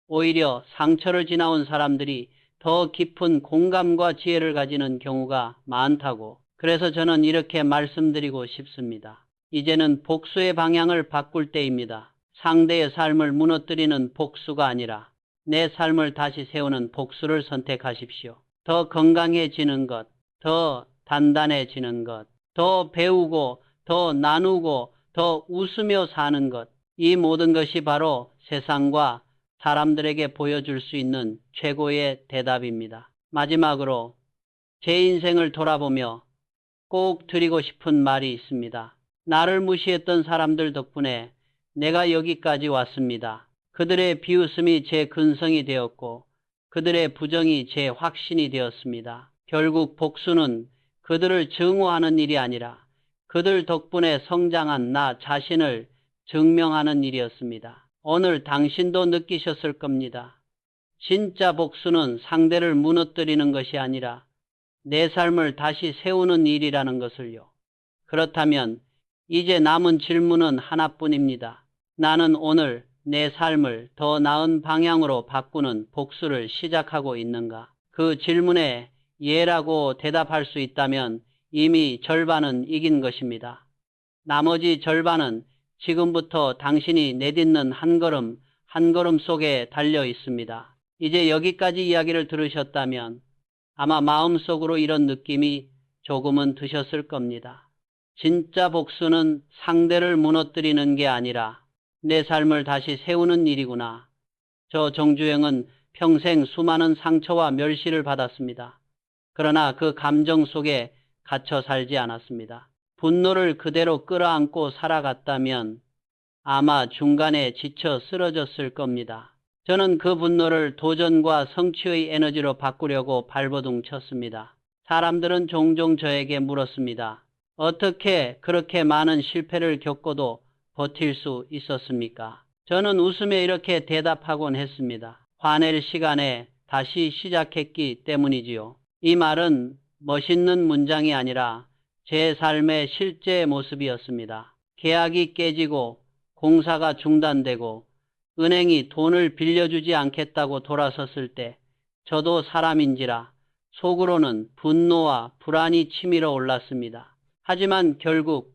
오히려 상처를 지나온 사람들이 더 깊은 공감과 지혜를 가지는 경우가 많다고. 그래서 저는 이렇게 말씀드리고 싶습니다. 이제는 복수의 방향을 바꿀 때입니다. 상대의 삶을 무너뜨리는 복수가 아니라 내 삶을 다시 세우는 복수를 선택하십시오. 더 건강해지는 것, 더 단단해지는 것, 더 배우고, 더 나누고, 더 웃으며 사는 것. 이 모든 것이 바로 세상과 사람들에게 보여줄 수 있는 최고의 대답입니다. 마지막으로 제 인생을 돌아보며 꼭 드리고 싶은 말이 있습니다. 나를 무시했던 사람들 덕분에 내가 여기까지 왔습니다. 그들의 비웃음이 제 근성이 되었고 그들의 부정이 제 확신이 되었습니다. 결국 복수는 그들을 증오하는 일이 아니라 그들 덕분에 성장한 나 자신을 증명하는 일이었습니다. 오늘 당신도 느끼셨을 겁니다. 진짜 복수는 상대를 무너뜨리는 것이 아니라 내 삶을 다시 세우는 일이라는 것을요. 그렇다면 이제 남은 질문은 하나뿐입니다. 나는 오늘 내 삶을 더 나은 방향으로 바꾸는 복수를 시작하고 있는가? 그 질문에 예라고 대답할 수 있다면 이미 절반은 이긴 것입니다. 나머지 절반은 지금부터 당신이 내딛는 한 걸음 한 걸음 속에 달려 있습니다. 이제 여기까지 이야기를 들으셨다면 아마 마음속으로 이런 느낌이 조금은 드셨을 겁니다. 진짜 복수는 상대를 무너뜨리는 게 아니라 내 삶을 다시 세우는 일이구나. 저 정주행은 평생 수많은 상처와 멸시를 받았습니다. 그러나 그 감정 속에 갇혀 살지 않았습니다. 분노를 그대로 끌어안고 살아갔다면 아마 중간에 지쳐 쓰러졌을 겁니다. 저는 그 분노를 도전과 성취의 에너지로 바꾸려고 발버둥 쳤습니다. 사람들은 종종 저에게 물었습니다. 어떻게 그렇게 많은 실패를 겪고도 버틸 수 있었습니까? 저는 웃으며 이렇게 대답하곤 했습니다. 화낼 시간에 다시 시작했기 때문이지요. 이 말은 멋있는 문장이 아니라 제 삶의 실제 모습이었습니다. 계약이 깨지고 공사가 중단되고 은행이 돈을 빌려주지 않겠다고 돌아섰을 때 저도 사람인지라 속으로는 분노와 불안이 치밀어 올랐습니다. 하지만 결국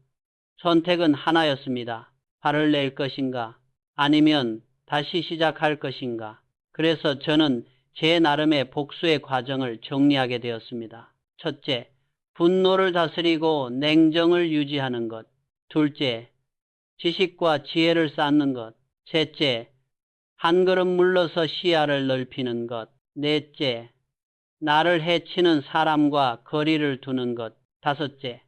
선택은 하나였습니다. 발을 낼 것인가 아니면 다시 시작할 것인가. 그래서 저는 제 나름의 복수의 과정을 정리하게 되었습니다. 첫째, 분노를 다스리고 냉정을 유지하는 것. 둘째, 지식과 지혜를 쌓는 것. 셋째, 한 걸음 물러서 시야를 넓히는 것. 넷째, 나를 해치는 사람과 거리를 두는 것. 다섯째,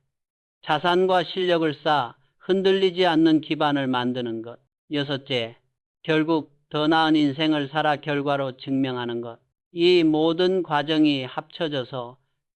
자산과 실력을 쌓아 흔들리지 않는 기반을 만드는 것. 여섯째, 결국 더 나은 인생을 살아 결과로 증명하는 것. 이 모든 과정이 합쳐져서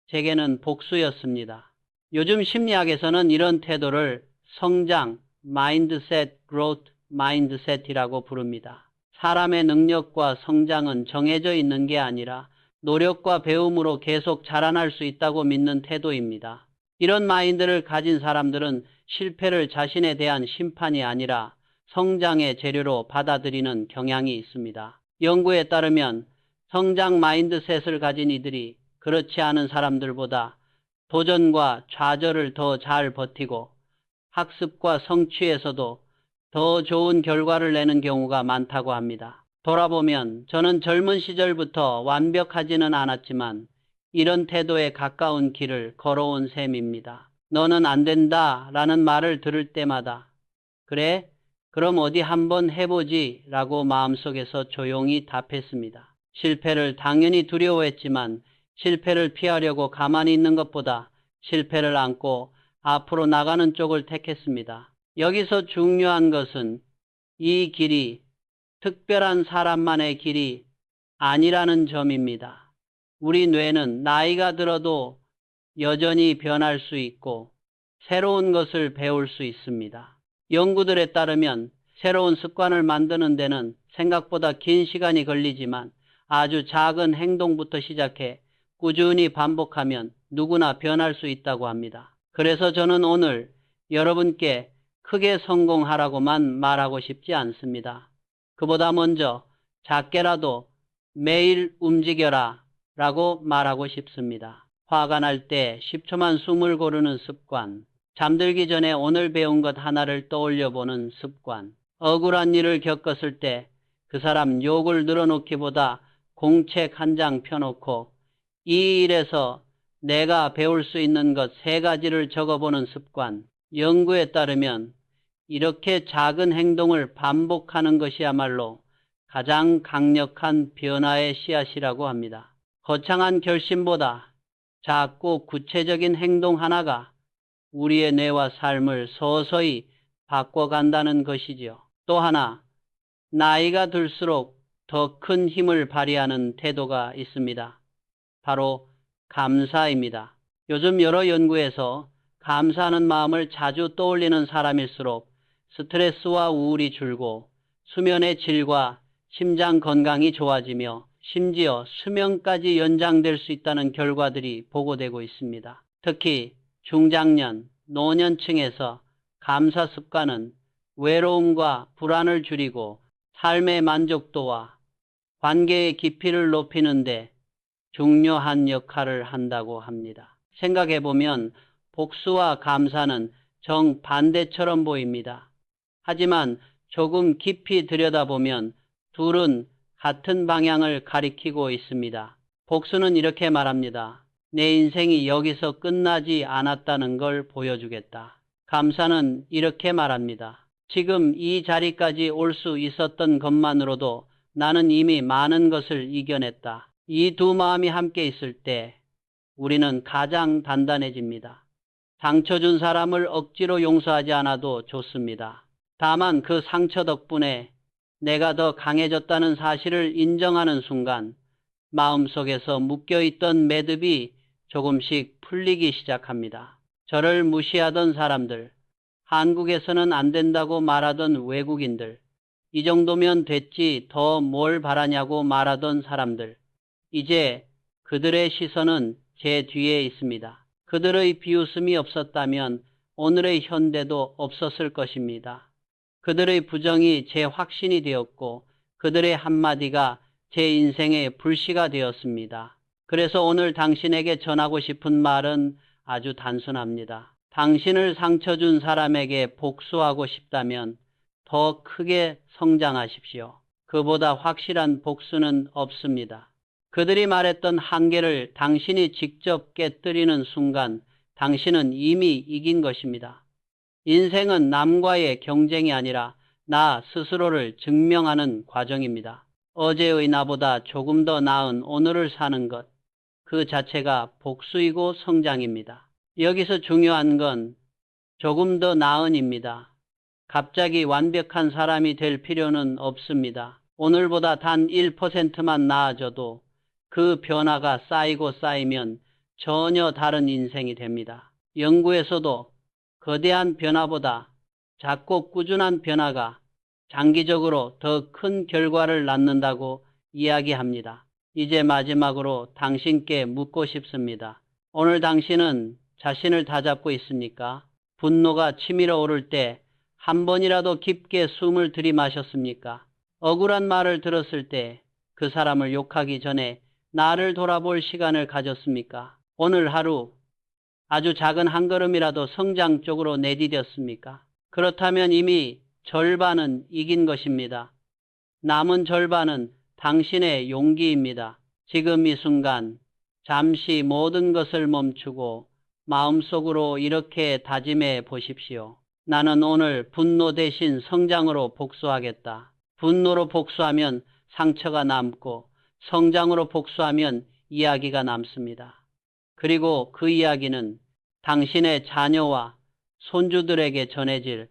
제게는 복수였습니다. 요즘 심리학에서는 이런 태도를 성장, 마인드셋, growth 마인드셋이라고 부릅니다. 사람의 능력과 성장은 정해져 있는 게 아니라 노력과 배움으로 계속 자라날 수 있다고 믿는 태도입니다. 이런 마인드를 가진 사람들은 실패를 자신에 대한 심판이 아니라 성장의 재료로 받아들이는 경향이 있습니다. 연구에 따르면 성장 마인드셋을 가진 이들이 그렇지 않은 사람들보다 도전과 좌절을 더 잘 버티고 학습과 성취에서도 더 좋은 결과를 내는 경우가 많다고 합니다. 돌아보면 저는 젊은 시절부터 완벽하지는 않았지만 이런 태도에 가까운 길을 걸어온 셈입니다. 너는 안 된다 라는 말을 들을 때마다 그래? 그럼 어디 한번 해보지 라고 마음속에서 조용히 답했습니다. 실패를 당연히 두려워했지만 실패를 피하려고 가만히 있는 것보다 실패를 안고 앞으로 나가는 쪽을 택했습니다. 여기서 중요한 것은 이 길이 특별한 사람만의 길이 아니라는 점입니다. 우리 뇌는 나이가 들어도 여전히 변할 수 있고 새로운 것을 배울 수 있습니다. 연구들에 따르면 새로운 습관을 만드는 데는 생각보다 긴 시간이 걸리지만 아주 작은 행동부터 시작해 꾸준히 반복하면 누구나 변할 수 있다고 합니다. 그래서 저는 오늘 여러분께 크게 성공하라고만 말하고 싶지 않습니다. 그보다 먼저 작게라도 매일 움직여라 라고 말하고 싶습니다. 화가 날 때 10초만 숨을 고르는 습관, 잠들기 전에 오늘 배운 것 하나를 떠올려 보는 습관, 억울한 일을 겪었을 때 그 사람 욕을 늘어놓기보다 공책 한 장 펴놓고 이 일에서 내가 배울 수 있는 것 3가지를 적어보는 습관. 연구에 따르면 이렇게 작은 행동을 반복하는 것이야말로 가장 강력한 변화의 씨앗이라고 합니다. 거창한 결심보다 작고 구체적인 행동 하나가 우리의 뇌와 삶을 서서히 바꿔간다는 것이지요. 또 하나, 나이가 들수록 더 큰 힘을 발휘하는 태도가 있습니다. 바로 감사입니다. 요즘 여러 연구에서 감사하는 마음을 자주 떠올리는 사람일수록 스트레스와 우울이 줄고 수면의 질과 심장 건강이 좋아지며 심지어 수명까지 연장될 수 있다는 결과들이 보고되고 있습니다. 특히 중장년, 노년층에서 감사 습관은 외로움과 불안을 줄이고 삶의 만족도와 관계의 깊이를 높이는 데 중요한 역할을 한다고 합니다. 생각해보면 복수와 감사는 정반대처럼 보입니다. 하지만 조금 깊이 들여다보면 둘은 같은 방향을 가리키고 있습니다. 복수는 이렇게 말합니다. 내 인생이 여기서 끝나지 않았다는 걸 보여주겠다. 감사는 이렇게 말합니다. 지금 이 자리까지 올 수 있었던 것만으로도 나는 이미 많은 것을 이겨냈다. 이 두 마음이 함께 있을 때 우리는 가장 단단해집니다. 상처 준 사람을 억지로 용서하지 않아도 좋습니다. 다만 그 상처 덕분에 내가 더 강해졌다는 사실을 인정하는 순간 마음속에서 묶여있던 매듭이 조금씩 풀리기 시작합니다. 저를 무시하던 사람들, 한국에서는 안 된다고 말하던 외국인들, 이 정도면 됐지 더 뭘 바라냐고 말하던 사람들, 이제 그들의 시선은 제 뒤에 있습니다. 그들의 비웃음이 없었다면 오늘의 현대도 없었을 것입니다. 그들의 부정이 제 확신이 되었고 그들의 한마디가 제 인생의 불씨가 되었습니다. 그래서 오늘 당신에게 전하고 싶은 말은 아주 단순합니다. 당신을 상처 준 사람에게 복수하고 싶다면 더 크게 성장하십시오. 그보다 확실한 복수는 없습니다. 그들이 말했던 한계를 당신이 직접 깨뜨리는 순간 당신은 이미 이긴 것입니다. 인생은 남과의 경쟁이 아니라 나 스스로를 증명하는 과정입니다. 어제의 나보다 조금 더 나은 오늘을 사는 것, 그 자체가 복수이고 성장입니다. 여기서 중요한 건 조금 더 나은입니다. 갑자기 완벽한 사람이 될 필요는 없습니다. 오늘보다 단 1%만 나아져도 그 변화가 쌓이고 쌓이면 전혀 다른 인생이 됩니다. 연구에서도 거대한 변화보다 작고 꾸준한 변화가 장기적으로 더 큰 결과를 낳는다고 이야기합니다. 이제 마지막으로 당신께 묻고 싶습니다. 오늘 당신은 자신을 다잡고 있습니까? 분노가 치밀어 오를 때 한 번이라도 깊게 숨을 들이마셨습니까? 억울한 말을 들었을 때 그 사람을 욕하기 전에 나를 돌아볼 시간을 가졌습니까? 오늘 하루 아주 작은 한 걸음이라도 성장 쪽으로 내디뎠습니까? 그렇다면 이미 절반은 이긴 것입니다. 남은 절반은 당신의 용기입니다. 지금 이 순간 잠시 모든 것을 멈추고 마음속으로 이렇게 다짐해 보십시오. 나는 오늘 분노 대신 성장으로 복수하겠다. 분노로 복수하면 상처가 남고 성장으로 복수하면 이야기가 남습니다. 그리고 그 이야기는 당신의 자녀와 손주들에게 전해질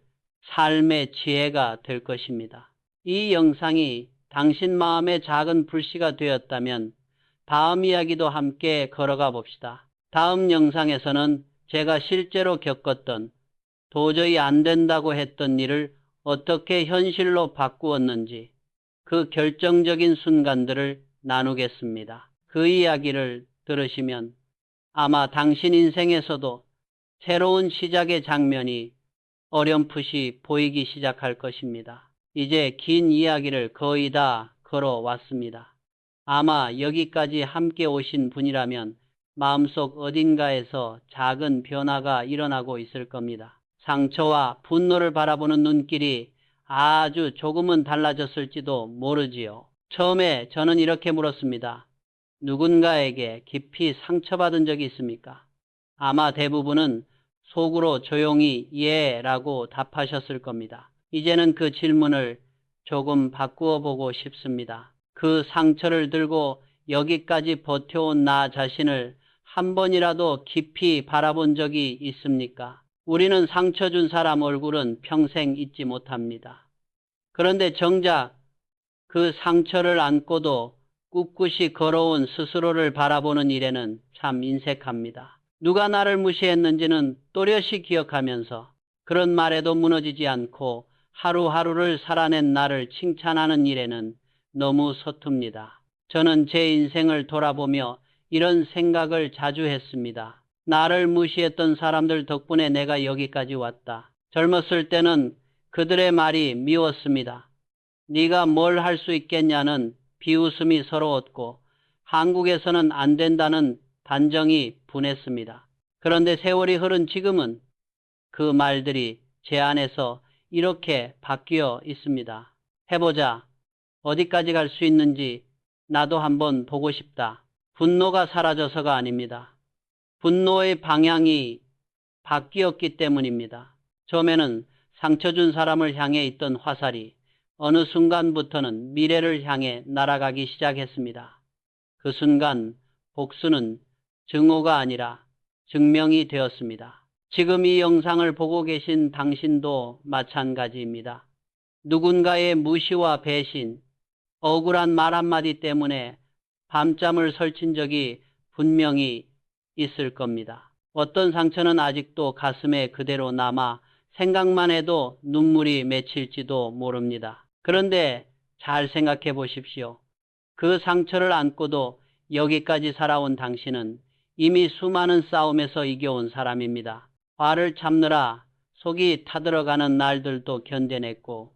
삶의 지혜가 될 것입니다. 이 영상이 당신 마음의 작은 불씨가 되었다면 다음 이야기도 함께 걸어가 봅시다. 다음 영상에서는 제가 실제로 겪었던 도저히 안 된다고 했던 일을 어떻게 현실로 바꾸었는지 그 결정적인 순간들을 나누겠습니다. 그 이야기를 들으시면 아마 당신 인생에서도 새로운 시작의 장면이 어렴풋이 보이기 시작할 것입니다. 이제 긴 이야기를 거의 다 걸어왔습니다. 아마 여기까지 함께 오신 분이라면 마음속 어딘가에서 작은 변화가 일어나고 있을 겁니다. 상처와 분노를 바라보는 눈길이 아주 조금은 달라졌을지도 모르지요. 처음에 저는 이렇게 물었습니다. 누군가에게 깊이 상처받은 적이 있습니까? 아마 대부분은 속으로 조용히 예 라고 답하셨을 겁니다. 이제는 그 질문을 조금 바꾸어 보고 싶습니다. 그 상처를 들고 여기까지 버텨온 나 자신을 한 번이라도 깊이 바라본 적이 있습니까? 우리는 상처 준 사람 얼굴은 평생 잊지 못합니다. 그런데 정작 그 상처를 안고도 꿋꿋이 걸어온 스스로를 바라보는 일에는 참 인색합니다. 누가 나를 무시했는지는 또렷이 기억하면서 그런 말에도 무너지지 않고 하루하루를 살아낸 나를 칭찬하는 일에는 너무 서툽니다. 저는 제 인생을 돌아보며 이런 생각을 자주 했습니다. 나를 무시했던 사람들 덕분에 내가 여기까지 왔다. 젊었을 때는 그들의 말이 미웠습니다. 네가 뭘 할 수 있겠냐는 비웃음이 서러웠고 한국에서는 안 된다는 단정이 분했습니다. 그런데 세월이 흐른 지금은 그 말들이 제 안에서 이렇게 바뀌어 있습니다. 해보자. 어디까지 갈 수 있는지 나도 한번 보고 싶다. 분노가 사라져서가 아닙니다. 분노의 방향이 바뀌었기 때문입니다. 처음에는 상처 준 사람을 향해 있던 화살이 어느 순간부터는 미래를 향해 날아가기 시작했습니다. 그 순간 복수는 증오가 아니라 증명이 되었습니다. 지금 이 영상을 보고 계신 당신도 마찬가지입니다. 누군가의 무시와 배신, 억울한 말 한마디 때문에 밤잠을 설친 적이 분명히 있을 겁니다. 어떤 상처는 아직도 가슴에 그대로 남아 생각만 해도 눈물이 맺힐지도 모릅니다. 그런데 잘 생각해 보십시오. 그 상처를 안고도 여기까지 살아온 당신은 이미 수많은 싸움에서 이겨온 사람입니다. 화를 참느라 속이 타들어가는 날들도 견뎌냈고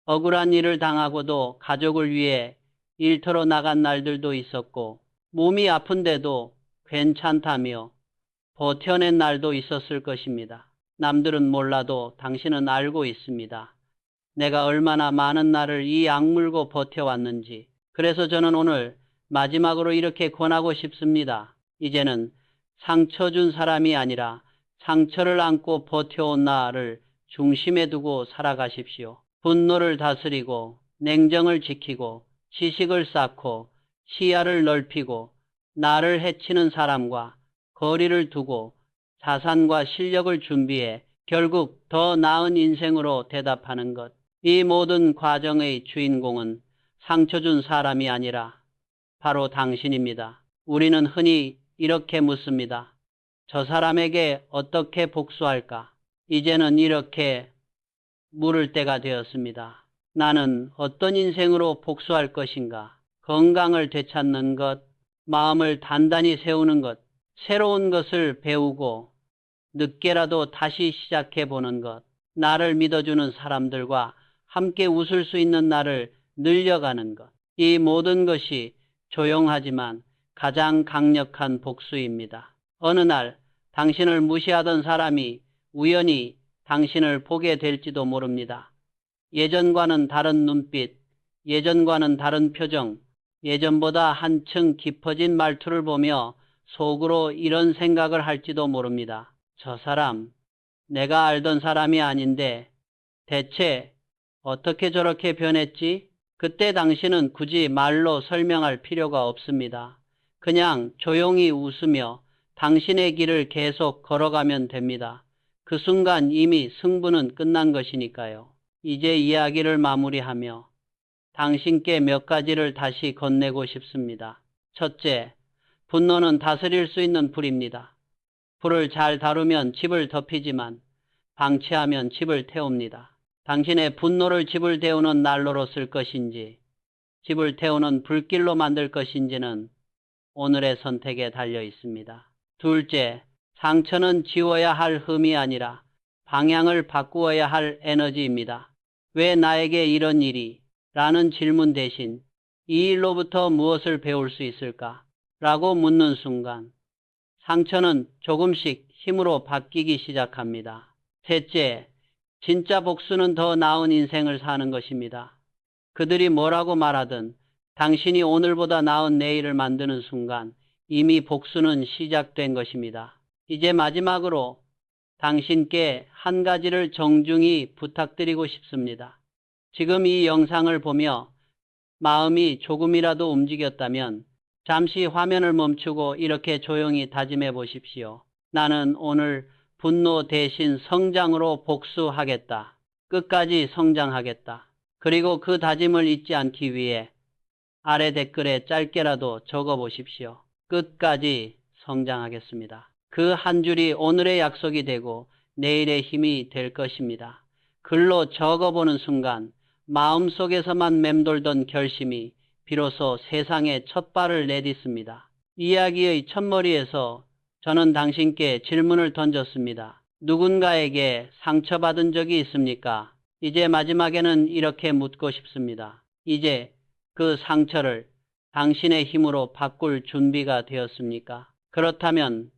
억울한 일을 당하고도 가족을 위해 일터로 나간 날들도 있었고 몸이 아픈데도 괜찮다며 버텨낸 날도 있었을 것입니다. 남들은 몰라도 당신은 알고 있습니다. 내가 얼마나 많은 날을 이 악물고 버텨왔는지. 그래서 저는 오늘 마지막으로 이렇게 권하고 싶습니다. 이제는 상처 준 사람이 아니라 상처를 안고 버텨온 나를 중심에 두고 살아가십시오. 분노를 다스리고 냉정을 지키고 지식을 쌓고 시야를 넓히고 나를 해치는 사람과 거리를 두고 자산과 실력을 준비해 결국 더 나은 인생으로 대답하는 것. 이 모든 과정의 주인공은 상처 준 사람이 아니라 바로 당신입니다. 우리는 흔히 이렇게 묻습니다. 저 사람에게 어떻게 복수할까? 이제는 이렇게 물을 때가 되었습니다. 나는 어떤 인생으로 복수할 것인가? 건강을 되찾는 것, 마음을 단단히 세우는 것, 새로운 것을 배우고 늦게라도 다시 시작해보는 것, 나를 믿어주는 사람들과 함께 웃을 수 있는 날을 늘려가는 것. 이 모든 것이 조용하지만 가장 강력한 복수입니다. 어느 날 당신을 무시하던 사람이 우연히 당신을 보게 될지도 모릅니다. 예전과는 다른 눈빛, 예전과는 다른 표정, 예전보다 한층 깊어진 말투를 보며 속으로 이런 생각을 할지도 모릅니다. 저 사람, 내가 알던 사람이 아닌데 대체 어떻게 저렇게 변했지? 그때 당신은 굳이 말로 설명할 필요가 없습니다. 그냥 조용히 웃으며 당신의 길을 계속 걸어가면 됩니다. 그 순간 이미 승부는 끝난 것이니까요. 이제 이야기를 마무리하며 당신께 몇 가지를 다시 건네고 싶습니다. 첫째, 분노는 다스릴 수 있는 불입니다. 불을 잘 다루면 집을 덮이지만 방치하면 집을 태웁니다. 당신의 분노를 집을 태우는 난로로 쓸 것인지 집을 태우는 불길로 만들 것인지는 오늘의 선택에 달려 있습니다. 둘째, 상처는 지워야 할 흠이 아니라 방향을 바꾸어야 할 에너지입니다. 왜 나에게 이런 일이? 라는 질문 대신 이 일로부터 무엇을 배울 수 있을까? 라고 묻는 순간 상처는 조금씩 힘으로 바뀌기 시작합니다. 셋째, 진짜 복수는 더 나은 인생을 사는 것입니다. 그들이 뭐라고 말하든 당신이 오늘보다 나은 내일을 만드는 순간 이미 복수는 시작된 것입니다. 이제 마지막으로 당신께 한 가지를 정중히 부탁드리고 싶습니다. 지금 이 영상을 보며 마음이 조금이라도 움직였다면 잠시 화면을 멈추고 이렇게 조용히 다짐해 보십시오. 나는 오늘 분노 대신 성장으로 복수하겠다. 끝까지 성장하겠다. 그리고 그 다짐을 잊지 않기 위해 아래 댓글에 짧게라도 적어보십시오. 끝까지 성장하겠습니다. 그 한 줄이 오늘의 약속이 되고 내일의 힘이 될 것입니다. 글로 적어보는 순간 마음속에서만 맴돌던 결심이 비로소 세상에 첫 발을 내딛습니다. 이야기의 첫머리에서 저는 당신께 질문을 던졌습니다. 누군가에게 상처받은 적이 있습니까? 이제 마지막에는 이렇게 묻고 싶습니다. 이제 그 상처를 당신의 힘으로 바꿀 준비가 되었습니까? 그렇다면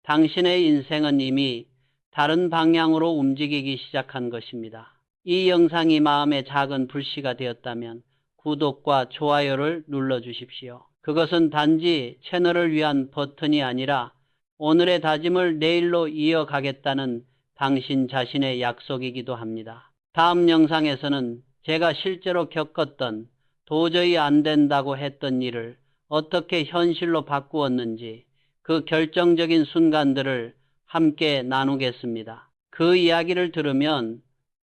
당신의 인생은 이미 다른 방향으로 움직이기 시작한 것입니다. 이 영상이 마음에 작은 불씨가 되었다면 구독과 좋아요를 눌러주십시오. 그것은 단지 채널을 위한 버튼이 아니라 오늘의 다짐을 내일로 이어가겠다는 당신 자신의 약속이기도 합니다. 다음 영상에서는 제가 실제로 겪었던 도저히 안 된다고 했던 일을 어떻게 현실로 바꾸었는지 그 결정적인 순간들을 함께 나누겠습니다. 그 이야기를 들으면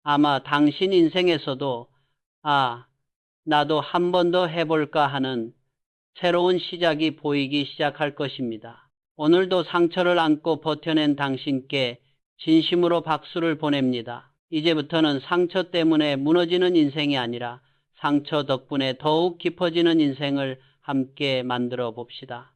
아마 당신 인생에서도 나도 한 번 더 해볼까 하는 새로운 시작이 보이기 시작할 것입니다. 오늘도 상처를 안고 버텨낸 당신께 진심으로 박수를 보냅니다. 이제부터는 상처 때문에 무너지는 인생이 아니라 상처 덕분에 더욱 깊어지는 인생을 함께 만들어 봅시다.